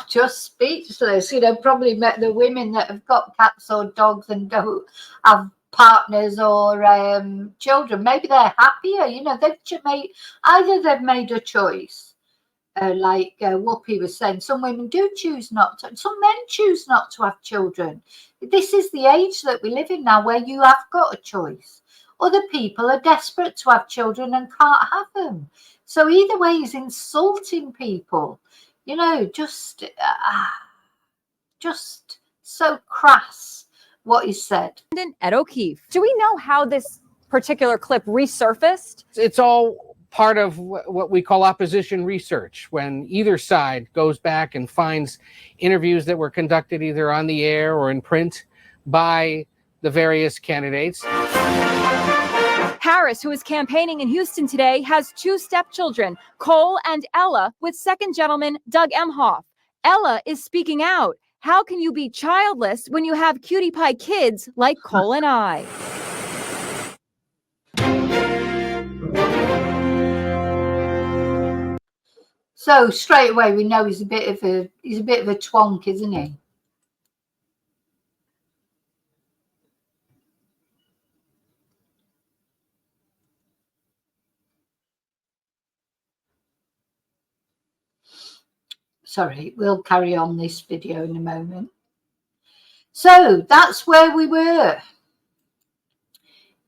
just speechless. You know, probably met the women that have got cats or dogs and don't have partners or children. Maybe they're happier. You know, they've made a choice. Like Whoopi was saying, some women do choose not to. Some men choose not to have children. This is the age that we live in now, where you have got a choice. Other people are desperate to have children and can't have them. So either way, he's insulting people. You know, just so crass what he said. At O'Keefe. Do we know how this particular clip resurfaced? It's all part of what we call opposition research, when either side goes back and finds interviews that were conducted either on the air or in print by the various candidates. Harris, who is campaigning in Houston today, has 2 stepchildren, Cole and Ella, with second gentleman Doug Emhoff. Ella is speaking out. How can you be childless when you have cutie pie kids like Cole and I? So straight away we know he's a bit of a twonk, isn't he? Sorry, we'll carry on this video in a moment. So that's where we were.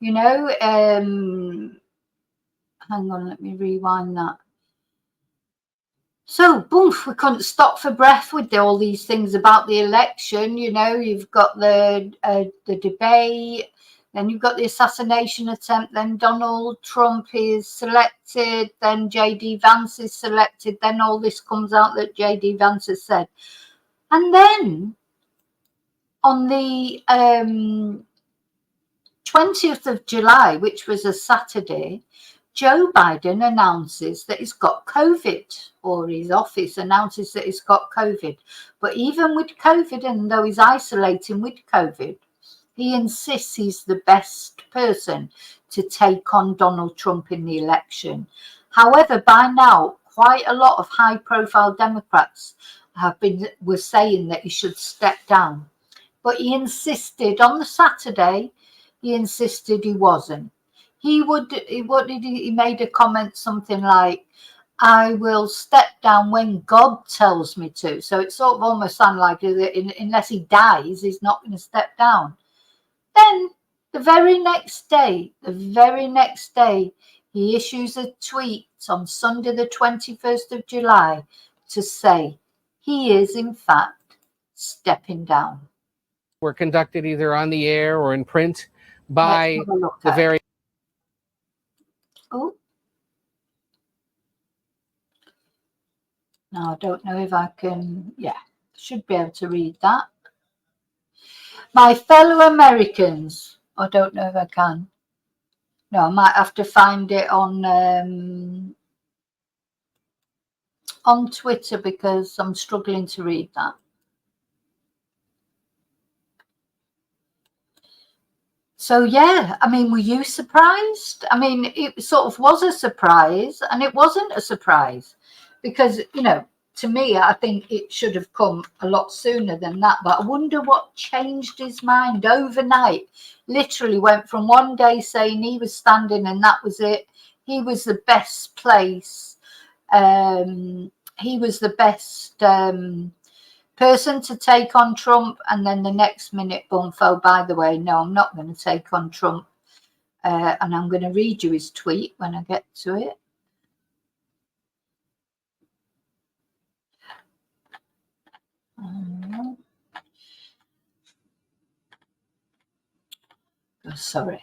You know, hang on, let me rewind that. So, boom, we couldn't stop for breath with all these things about the election. You know, you've got the debate, then you've got the assassination attempt, then Donald Trump is selected, then J.D. Vance is selected, then all this comes out that J.D. Vance has said. And then on the 20th of July, which was a Saturday, Joe Biden announces that he's got COVID, or his office announces that he's got COVID. But even with COVID, and though he's isolating with COVID, he insists he's the best person to take on Donald Trump in the election. However, by now, quite a lot of high-profile Democrats were saying that he should step down. But he insisted on the Saturday, he insisted he wasn't. He made a comment something like, I will step down when God tells me to. So it sort of almost sounded like unless he dies, he's not going to step down. Then the very next day, he issues a tweet on Sunday, the 21st of July, to say he is, in fact, stepping down. Were conducted either on the air or in print by the various. Oh. Now, I don't know if I can, should be able to read that. My fellow Americans, I don't know if I can. No, I might have to find it on Twitter because I'm struggling to read that. So, yeah, I mean, were you surprised? I mean, it sort of was a surprise, and it wasn't a surprise because, you know, to me, I think it should have come a lot sooner than that. But I wonder what changed his mind overnight. Literally went from one day saying he was standing and that was it. He was the best place. He was the best person to take on Trump, and then the next minute, boom, oh, by the way, no, I'm not going to take on Trump. And I'm going to read you his tweet when I get to it. Oh, sorry.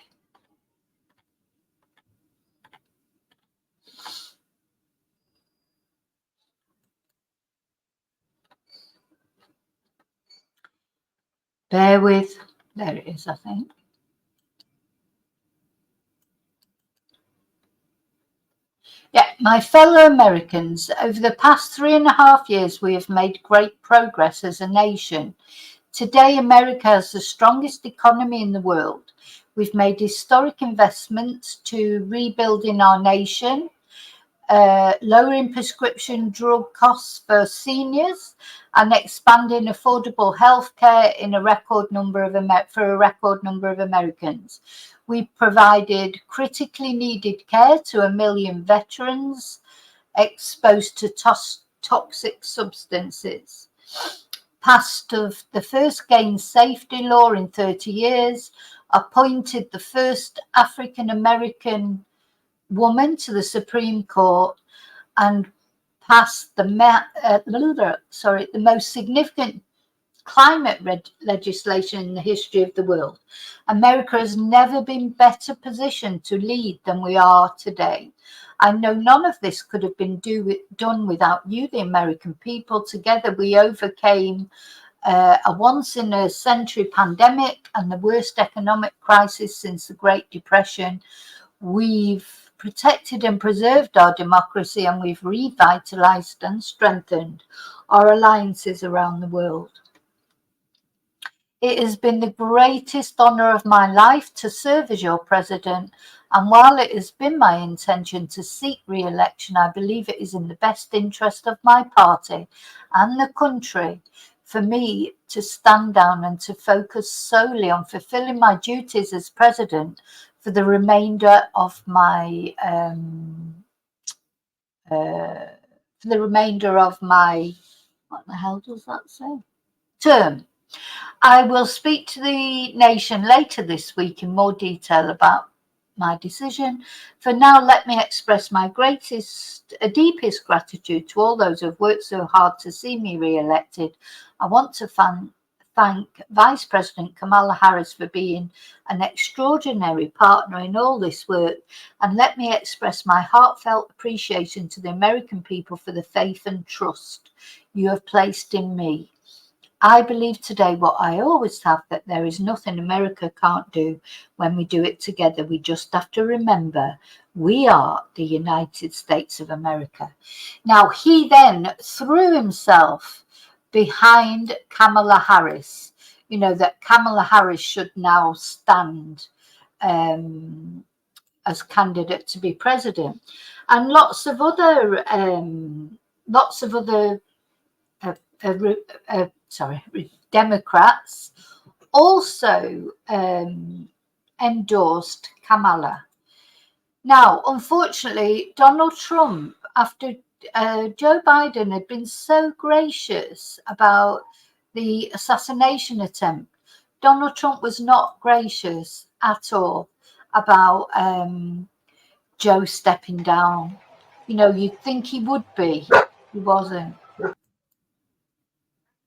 Bear with. There it is, I think. Yeah, my fellow Americans, over the past 3.5 years, we have made great progress as a nation. Today, America has the strongest economy in the world. We've made historic investments to rebuilding our nation, lowering prescription drug costs for seniors, and expanding affordable health care in a record number of Americans. We provided critically needed care to 1 million veterans exposed to toxic substances. Passed of the first gang safety law in 30 years, appointed the first African American woman to the Supreme Court, and passed the most significant climate legislation in the history of the world. America has never been better positioned to lead than we are today. I know none of this could have been done without you, the American people. Together we overcame a once-in-a-century pandemic and the worst economic crisis since the Great Depression. We've protected and preserved our democracy, and we've revitalized and strengthened our alliances around the world. It has been the greatest honor of my life to serve as your president, and while it has been my intention to seek re-election, I believe it is in the best interest of my party and the country for me to stand down and to focus solely on fulfilling my duties as president for the remainder of my what the hell does that say? Term. I will speak to the nation later this week in more detail about my decision. For now, let me express my deepest gratitude to all those who have worked so hard to see me re-elected. I want to thank Vice President Kamala Harris for being an extraordinary partner in all this work, and let me express my heartfelt appreciation to the American people for the faith and trust you have placed in me. I believe today what I always have, that there is nothing America can't do when we do it together. We just have to remember we are the United States of America. Now, he then threw himself behind Kamala Harris, you know, that Kamala Harris should now stand as candidate to be president. And lots of other Democrats also endorsed Kamala. Now, unfortunately, Donald Trump, after Joe Biden had been so gracious about the assassination attempt, Donald Trump was not gracious at all about Joe stepping down. You know, you'd think he would be. He wasn't.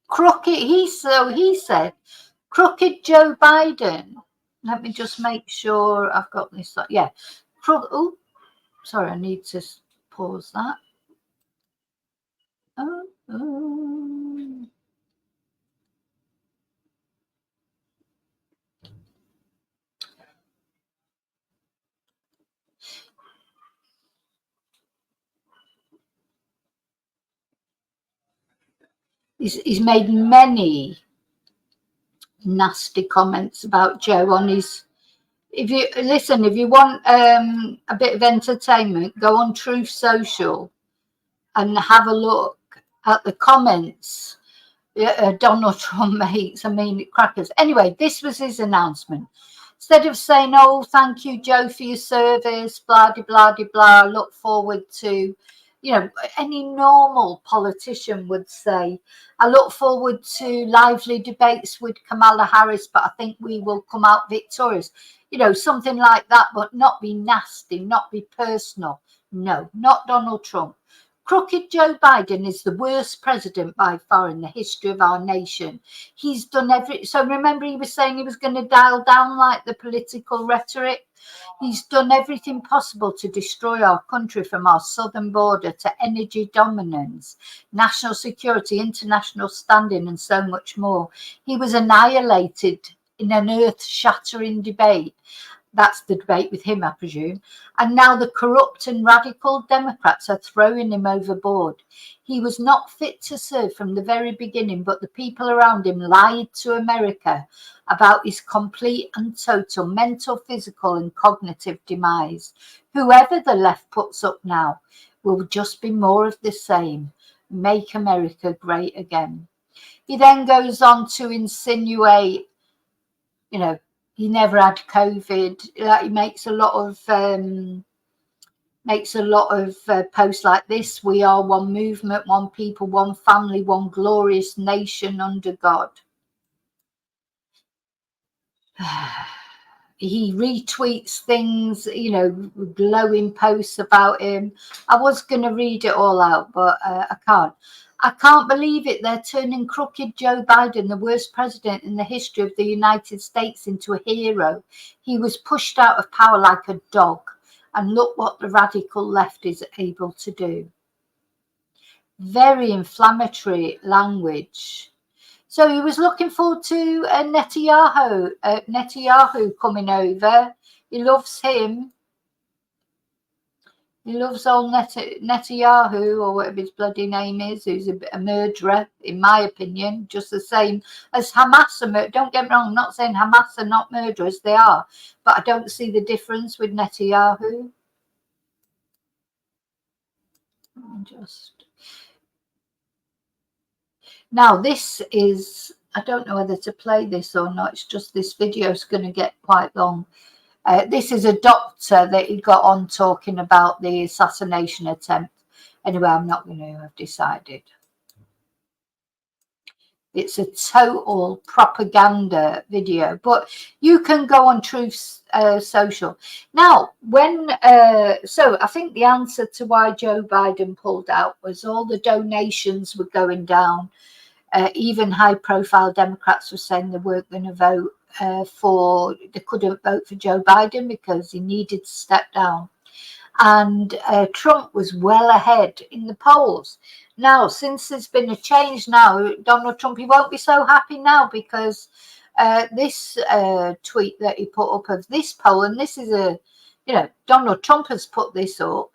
Crooked, he said, crooked Joe Biden. Let me just make sure I've got this. Yeah. Oh, sorry, I need to pause that. He's made many nasty comments about Joe on his. If you want a bit of entertainment, go on Truth Social and have a look at the comments Donald Trump makes. I mean, crackers. Anyway, this was his announcement. Instead of saying, "Oh, thank you, Joe, for your service," blah de blah de blah. Look forward to, you know, any normal politician would say, "I look forward to lively debates with Kamala Harris, but I think we will come out victorious." You know, something like that, but not be nasty, not be personal. No, not Donald Trump. Crooked Joe Biden is the worst president by far in the history of our nation. He's done so remember he was saying he was going to dial down like the political rhetoric. He's done everything possible to destroy our country, from our southern border to energy dominance, national security, international standing, and so much more. He was annihilated in an earth-shattering debate. That's the debate with him, I presume. And now the corrupt and radical Democrats are throwing him overboard. He was not fit to serve from the very beginning, but the people around him lied to America about his complete and total mental, physical, and cognitive demise. Whoever the left puts up now will just be more of the same. Make America great again. He then goes on to insinuate, you know, he never had COVID. Like, he makes a lot of posts like this: "We are one movement, one people, one family, one glorious nation under God." he retweets things, glowing posts about him. I was going to read it all out, but I can't. I can't believe it. They're turning crooked Joe Biden, the worst president in the history of the United States, into a hero. He was pushed out of power like a dog. And look what the radical left is able to do. Very inflammatory language. So he was looking forward to Netanyahu coming over. He loves him. He loves old Netanyahu, or whatever his bloody name is, who's a murderer, in my opinion, just the same as Hamas. Don't get me wrong, I'm not saying Hamas are not murderers, they are. But I don't see the difference with Netanyahu. Now this is, I don't know whether to play this or not. It's just this video is going to get quite long. This is a doctor that he got on talking about the assassination attempt. Anyway, I'm not going to have decided. It's a total propaganda video, but you can go on Truth Social. Now, so I think the answer to why Joe Biden pulled out was all the donations were going down. Even high-profile Democrats were saying they weren't going to vote they couldn't vote for Joe Biden because he needed to step down. And Trump was well ahead in the polls. Now, since there's been a change now, Donald Trump, he won't be so happy now because this tweet that he put up of this poll, and this is Donald Trump has put this up.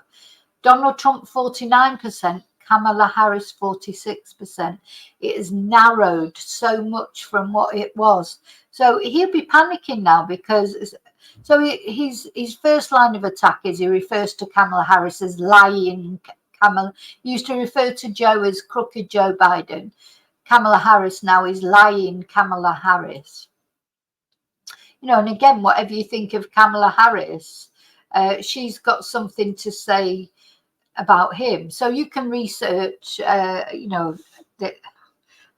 Donald Trump 49%, Kamala Harris 46%. It has narrowed so much from what it was. So he'll be panicking now because his first line of attack is he refers to Kamala Harris as lying Kamala. He used to refer to Joe as crooked Joe Biden. Kamala Harris now is lying Kamala Harris. And again, whatever you think of Kamala Harris, she's got something to say about him. So you can research, that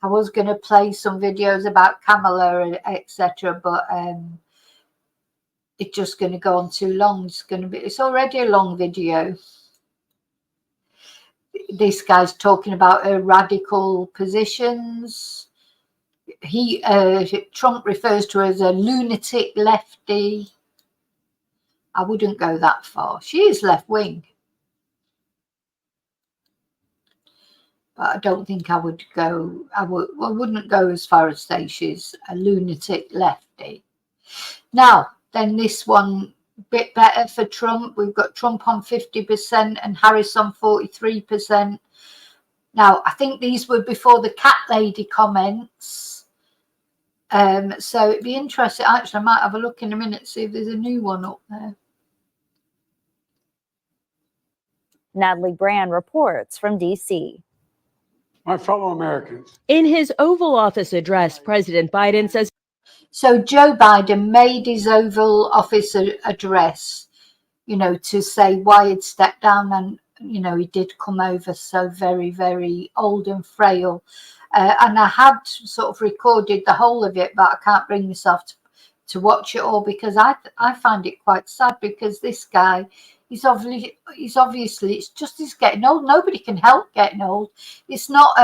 I was going to play some videos about Kamala, etc., but it's just going to go on too long. It's already a long video. This guy's talking about her radical positions. Trump refers to her as a lunatic lefty. I wouldn't go that far. She is left wing. But I don't think I would go, I wouldn't go as far as say she's a lunatic lefty. Now, then this one, bit better for Trump. We've got Trump on 50% and Harris on 43%. Now, I think these were before the cat lady comments. So it'd be interesting. Actually, I might have a look in a minute, see if there's a new one up there. Natalie Brand reports from D.C. My fellow Americans. In his Oval Office address, President Biden says. So Joe Biden made his Oval Office address, to say why he'd stepped down. And, he did come over so very, very old and frail. And I had sort of recorded the whole of it, but I can't bring myself to watch it all because I find it quite sad because this guy, he's obviously it's just he's getting old. Nobody can help getting old. It's not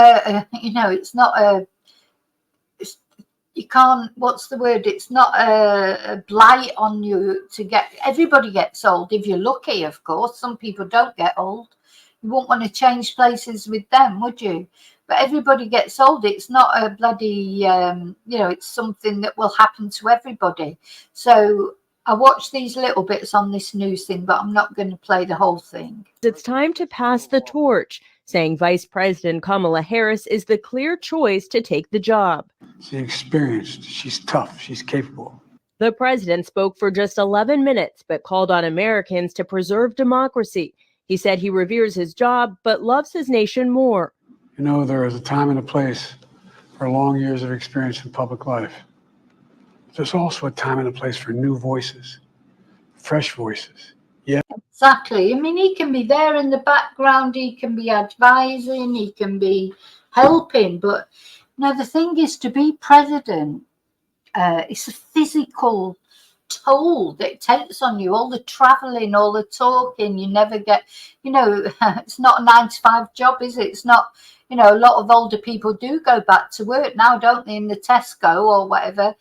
you can't, what's the word? It's not a blight on you to get, everybody gets old if you're lucky, of course. Some people don't get old. You wouldn't want to change places with them, would you? But everybody gets old. It's not a bloody, it's something that will happen to everybody. So I watched these little bits on this news thing, but I'm not going to play the whole thing. It's time to pass the torch, saying Vice President Kamala Harris is the clear choice to take the job. She's experienced, she's tough, she's capable. The president spoke for just 11 minutes, but called on Americans to preserve democracy. He said he reveres his job, but loves his nation more. There is a time and a place for long years of experience in public life. There's also a time and a place for new voices, fresh voices. Yeah. Exactly. I mean, he can be there in the background, he can be advising, he can be helping, but the thing is, to be president, it's a physical toll that it takes on you, all the traveling, all the talking, you never get, it's not a 9 to 5 job, is it? It's not, a lot of older people do go back to work now, don't they, in the Tesco or whatever.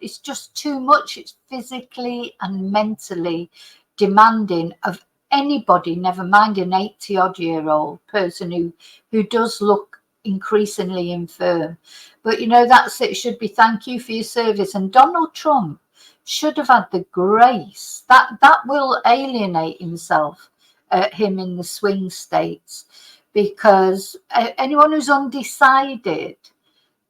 It's just too much. It's physically and mentally demanding of anybody, never mind an 80-odd-year-old person who does look increasingly infirm. But that's it. Should be thank you for your service. And Donald Trump should have had the grace that will alienate him in the swing states, because anyone who's undecided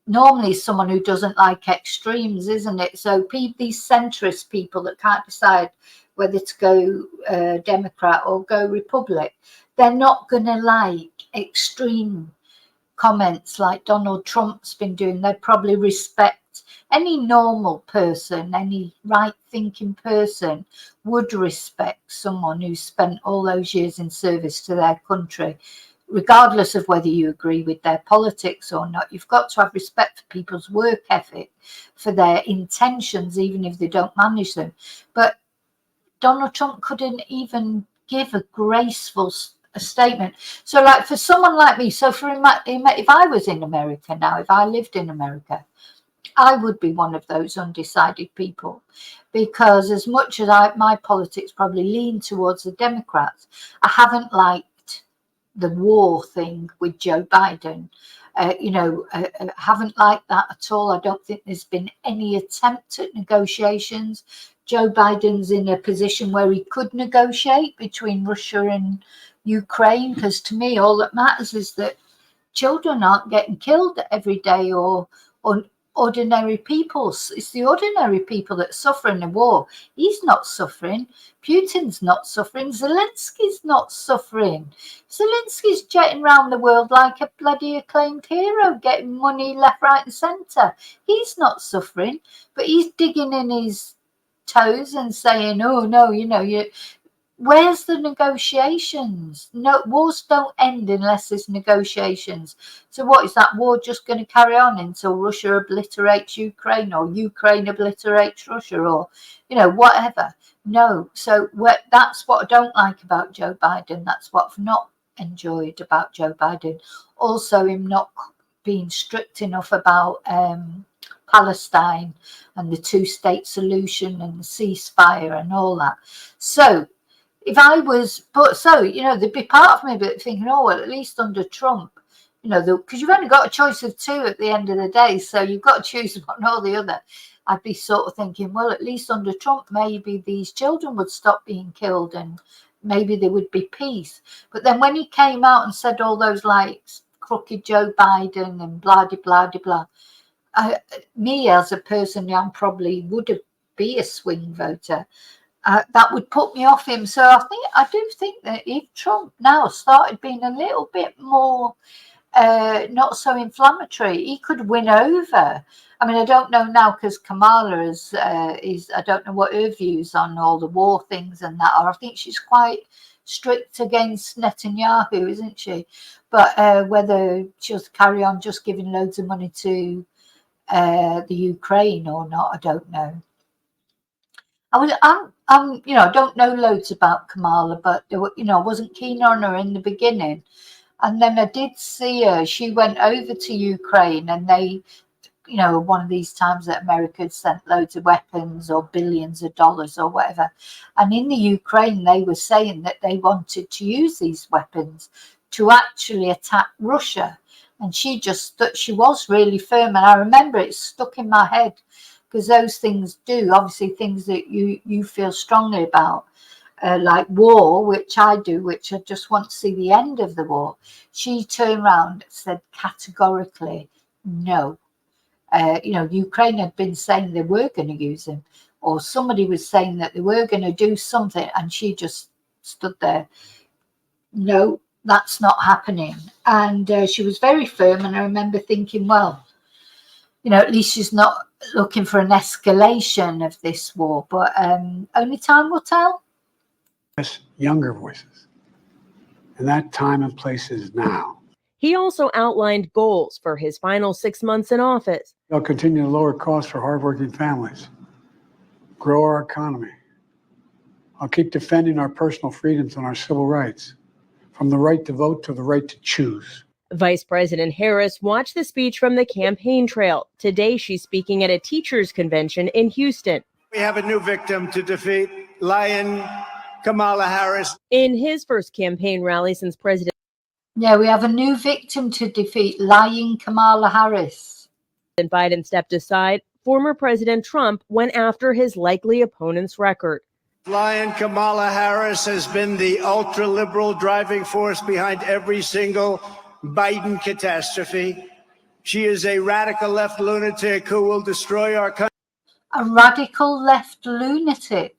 normally is someone who doesn't like extremes, isn't it? So these centrist people that can't decide whether to go Democrat or go Republic, they're not going to like extreme comments like Donald Trump's been doing. They probably respect any normal person, any right-thinking person would respect someone who's spent all those years in service to their country, regardless of whether you agree with their politics or not. You've got to have respect for people's work ethic, for their intentions, even if they don't manage them. But Donald Trump couldn't even give a graceful statement. So like for someone like me, so if I was in America now, if I lived in America, I would be one of those undecided people, because as much as my politics probably lean towards the Democrats, I haven't liked the war thing with Joe Biden. Haven't liked that at all. I don't think there's been any attempt at negotiations. Joe Biden's in a position where he could negotiate between Russia and Ukraine, because to me all that matters is that children aren't getting killed every day, or ordinary people. It's the ordinary people that suffer in the war. He's not suffering. Putin's not suffering. Zelensky's not suffering. Zelensky's jetting around the world like a bloody acclaimed hero, getting money left, right and centre. He's not suffering, but he's digging in his toes and saying, oh no, where's the negotiations? No, wars don't end unless there's negotiations. So what is that war just going to carry on until Russia obliterates Ukraine, or Ukraine obliterates Russia, or whatever? No. So that's what I don't like about Joe Biden. That's what I've not enjoyed about Joe Biden. Also, him not being strict enough about Palestine and the two-state solution and the ceasefire and all that. So if I was, there'd be part of me but thinking, oh, well, at least under Trump, because you've only got a choice of two at the end of the day, so you've got to choose one or the other. I'd be sort of thinking, well, at least under Trump, maybe these children would stop being killed and maybe there would be peace. But then when he came out and said all those like crooked Joe Biden and blah, blah, blah, blah, me as a person, I probably would be a swing voter. That would put me off him. So I do think that if Trump now started being a little bit more not so inflammatory, he could win over. I mean, I don't know now because Kamala is I don't know what her views on all the war things and that are. I think she's quite strict against Netanyahu, isn't she? But whether she'll carry on just giving loads of money to the Ukraine or not, I don't know. I don't know loads about Kamala, but I wasn't keen on her in the beginning, and then I did see her. She went over to Ukraine, and they, one of these times that America had sent loads of weapons or billions of dollars or whatever, and in the Ukraine they were saying that they wanted to use these weapons to actually attack Russia, and she was really firm, and I remember it stuck in my head. Because those things do, obviously things that you feel strongly about, like war, which I do, which I just want to see the end of the war. She turned around and said categorically, no. Ukraine had been saying they were going to use them, or somebody was saying that they were going to do something, and she just stood there. No, that's not happening. And she was very firm, and I remember thinking, well, at least she's not looking for an escalation of this war, but only time will tell. Younger voices. And that time and place is now. He also outlined goals for his final 6 months in office. They'll continue to lower costs for hardworking families, grow our economy. I'll keep defending our personal freedoms and our civil rights, from the right to vote to the right to choose. Vice President Harris watched the speech from the campaign trail. Today, she's speaking at a teachers' convention in Houston. We have a new victim to defeat, Lion Kamala Harris. In his first campaign rally since President we have a new victim to defeat, lying Kamala Harris. Biden stepped aside, former President Trump went after his likely opponent's record. Lion Kamala Harris has been the ultra-liberal driving force behind every single Biden catastrophe. She is a radical left lunatic who will destroy our country. A radical left lunatic.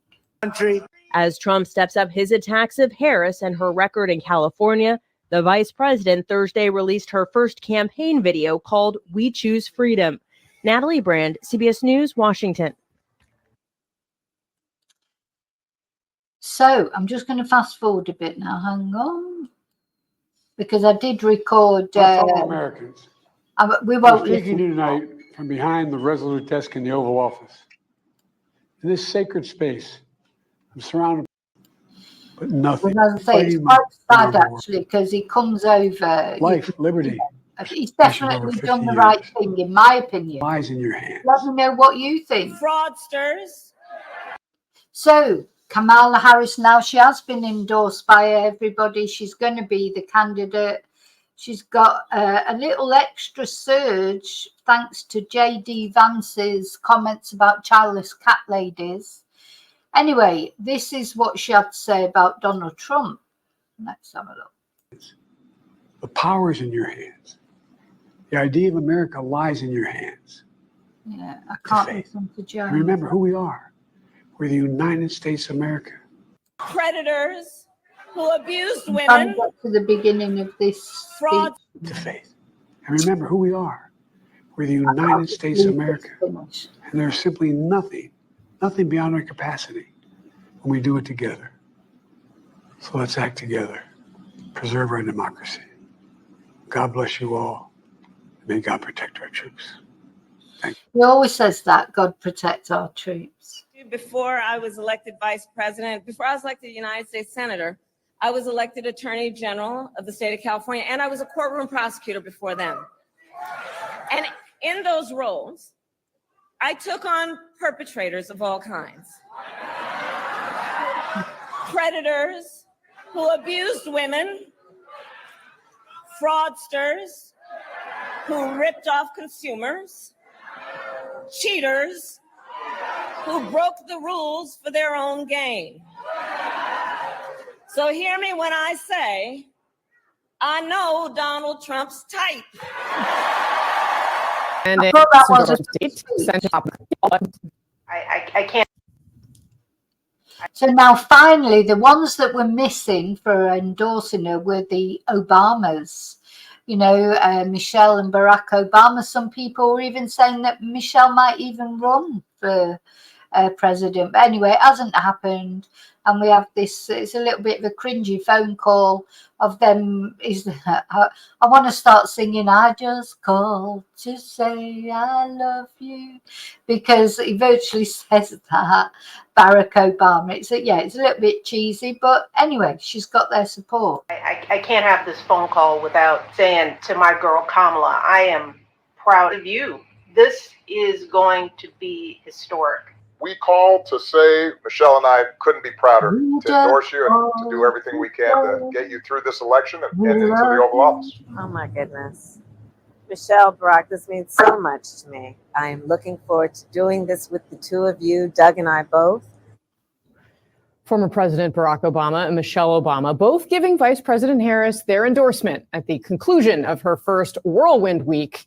As Trump steps up his attacks of Harris and her record in California, the vice president Thursday released her first campaign video called "We Choose Freedom." Natalie Brand, CBS News, Washington. So I'm just going to fast forward a bit now. Hang on. Because I did record. Fellow Americans, we won't I'm speaking to you tonight from behind the resolute desk in the Oval Office. In this sacred space, I'm surrounded by nothing. Well, as I say, it's quite sad actually, because he comes over. Life, liberty. He's definitely done the right thing, in my opinion. Lies in your hands. Let me know what you think. Fraudsters. So, Kamala Harris, now she has been endorsed by everybody. She's going to be the candidate. She's got a little extra surge thanks to J.D. Vance's comments about childless cat ladies. Anyway, this is what she had to say about Donald Trump. Let's have a look. The power is in your hands. The idea of America lies in your hands. Yeah, I can't listen to Joe. And remember who we are. We're the United States of America. Predators who abused women. I'm trying to get to the beginning of this fraud. To faith. And remember who we are. We're the United States of America. And there's simply nothing beyond our capacity when we do it together. So let's act together. Preserve our democracy. God bless you all. May God protect our troops. Thank you. He always says that, God protect our troops. Before I was elected vice president, before I was elected United States Senator, I was elected Attorney General of the state of California, and I was a courtroom prosecutor before then. And in those roles, I took on perpetrators of all kinds. Predators who abused women, fraudsters who ripped off consumers, cheaters who broke the rules for their own gain. So hear me when I say, I know Donald Trump's type. And I thought that was I can't. So now finally, the ones that were missing for endorsing her were the Obamas. You know, Michelle and Barack Obama. Some people were even saying that Michelle might even run for president. But anyway, it hasn't happened. And we have this, it's a little bit of a cringy phone call of them. I want to start singing, I just called to say I love you. Because he virtually says that, Barack Obama. It's a little bit cheesy. But anyway, she's got their support. I can't have this phone call without saying to my girl Kamala, I am proud of you. This is going to be historic. We called to say Michelle and I couldn't be prouder to endorse you and to do everything we can to get you through this election and into the Oval Office. Oh my goodness. Michelle, Barack, this means so much to me. I am looking forward to doing this with the two of you, Doug and I both. Former President Barack Obama and Michelle Obama both giving Vice President Harris their endorsement at the conclusion of her first whirlwind week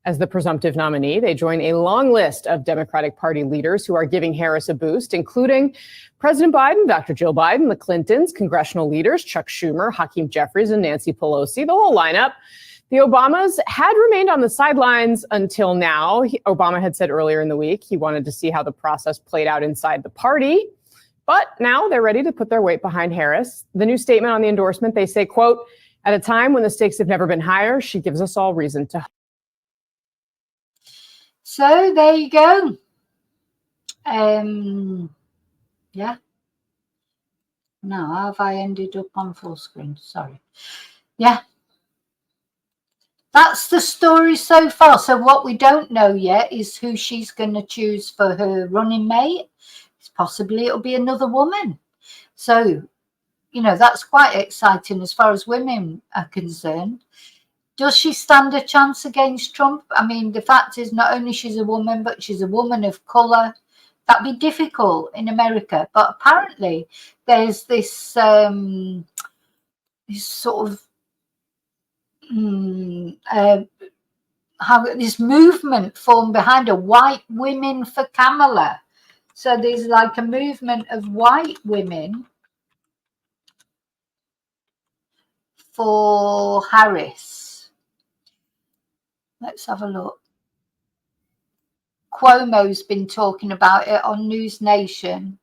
as the presumptive nominee. They join a long list of Democratic Party leaders who are giving Harris a boost, including President Biden, Dr. Jill Biden, the Clintons, congressional leaders, Chuck Schumer, Hakeem Jeffries, and Nancy Pelosi, the whole lineup. The Obamas had remained on the sidelines until now. Obama had said earlier in the week he wanted to see how the process played out inside the party. But now they're ready to put their weight behind Harris. The new statement on the endorsement, they say, quote, At a time when the stakes have never been higher, she gives us all reason to. So there you go. Yeah. No, have I ended up on full screen? Sorry. Yeah. That's the story so far. So what we don't know yet is who she's going to choose for her running mate. Possibly it'll be another woman. So, you know, that's quite exciting as far as women are concerned. Does she stand a chance against Trump? I mean, the fact is not only she's a woman, but she's a woman of colour. That'd be difficult in America. But apparently there's this, this sort of how this movement formed behind her, white women for Kamala. So there's like a movement of white women for Harris. Let's have a look. Cuomo's been talking about it on News Nation.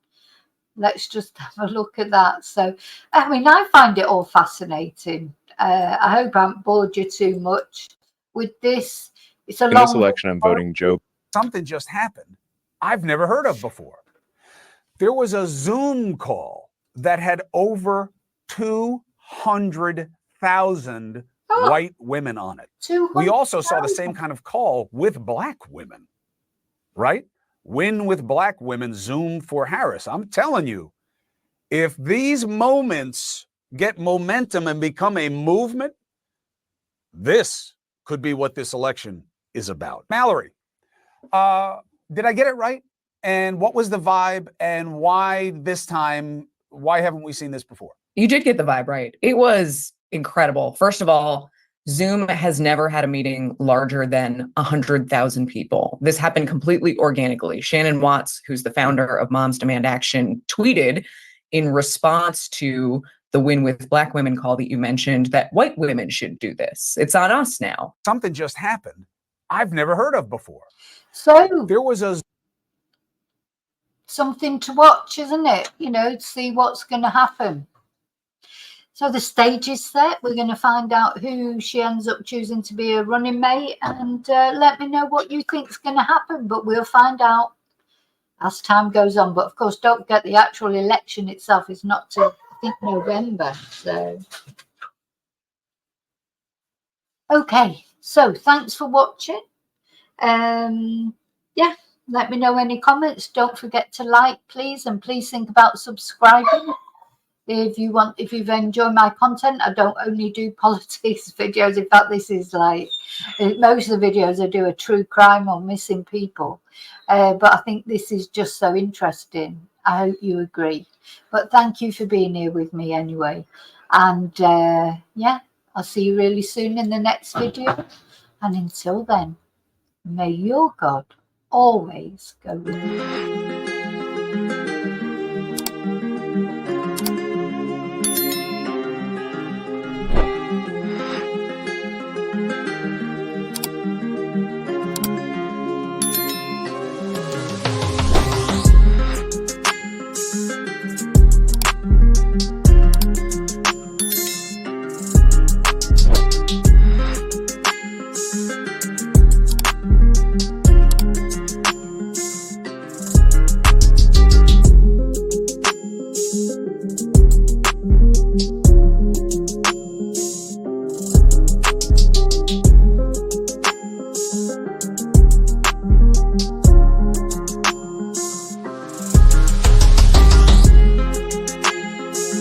Let's just have a look at that. So, I mean, I find it all fascinating. I hope I haven't bored you too much with this. It's a In long this election, I'm voting Joe. Something just happened I've never heard of before. There was a Zoom call that had over 200,000 white women on it. We also saw the same kind of call with black women, right? Win with black women, Zoom for Harris. I'm telling you, if these moments get momentum and become a movement, this could be what this election is about. Mallory, did I get it right? And what was the vibe, and why this time? Why haven't we seen this before? You did get the vibe right. It was incredible. First of all, Zoom has never had a meeting larger than 100,000 people. This happened completely organically. Shannon Watts, who's the founder of Moms Demand Action, tweeted in response to the Win with Black Women call that you mentioned that white women should do this. It's on us now. Something just happened I've never heard of before. So there was a something to watch, isn't it? You know, to see what's going to happen. So the stage is set. We're going to find out who she ends up choosing to be a running mate, and let me know what you think is going to happen. But we'll find out as time goes on. But of course, don't forget the actual election itself is not till, I think, November. So, okay. So thanks for watching. Yeah. Let me know any comments. Don't forget to like, please, and please think about subscribing. If you've enjoyed my content, I don't only do politics videos. In fact, this is like, most of the videos I do are true crime or missing people. But I think this is just so interesting. I hope you agree. But thank you for being here with me anyway. And yeah, I'll see you really soon in the next video. And until then, may your God always go with you.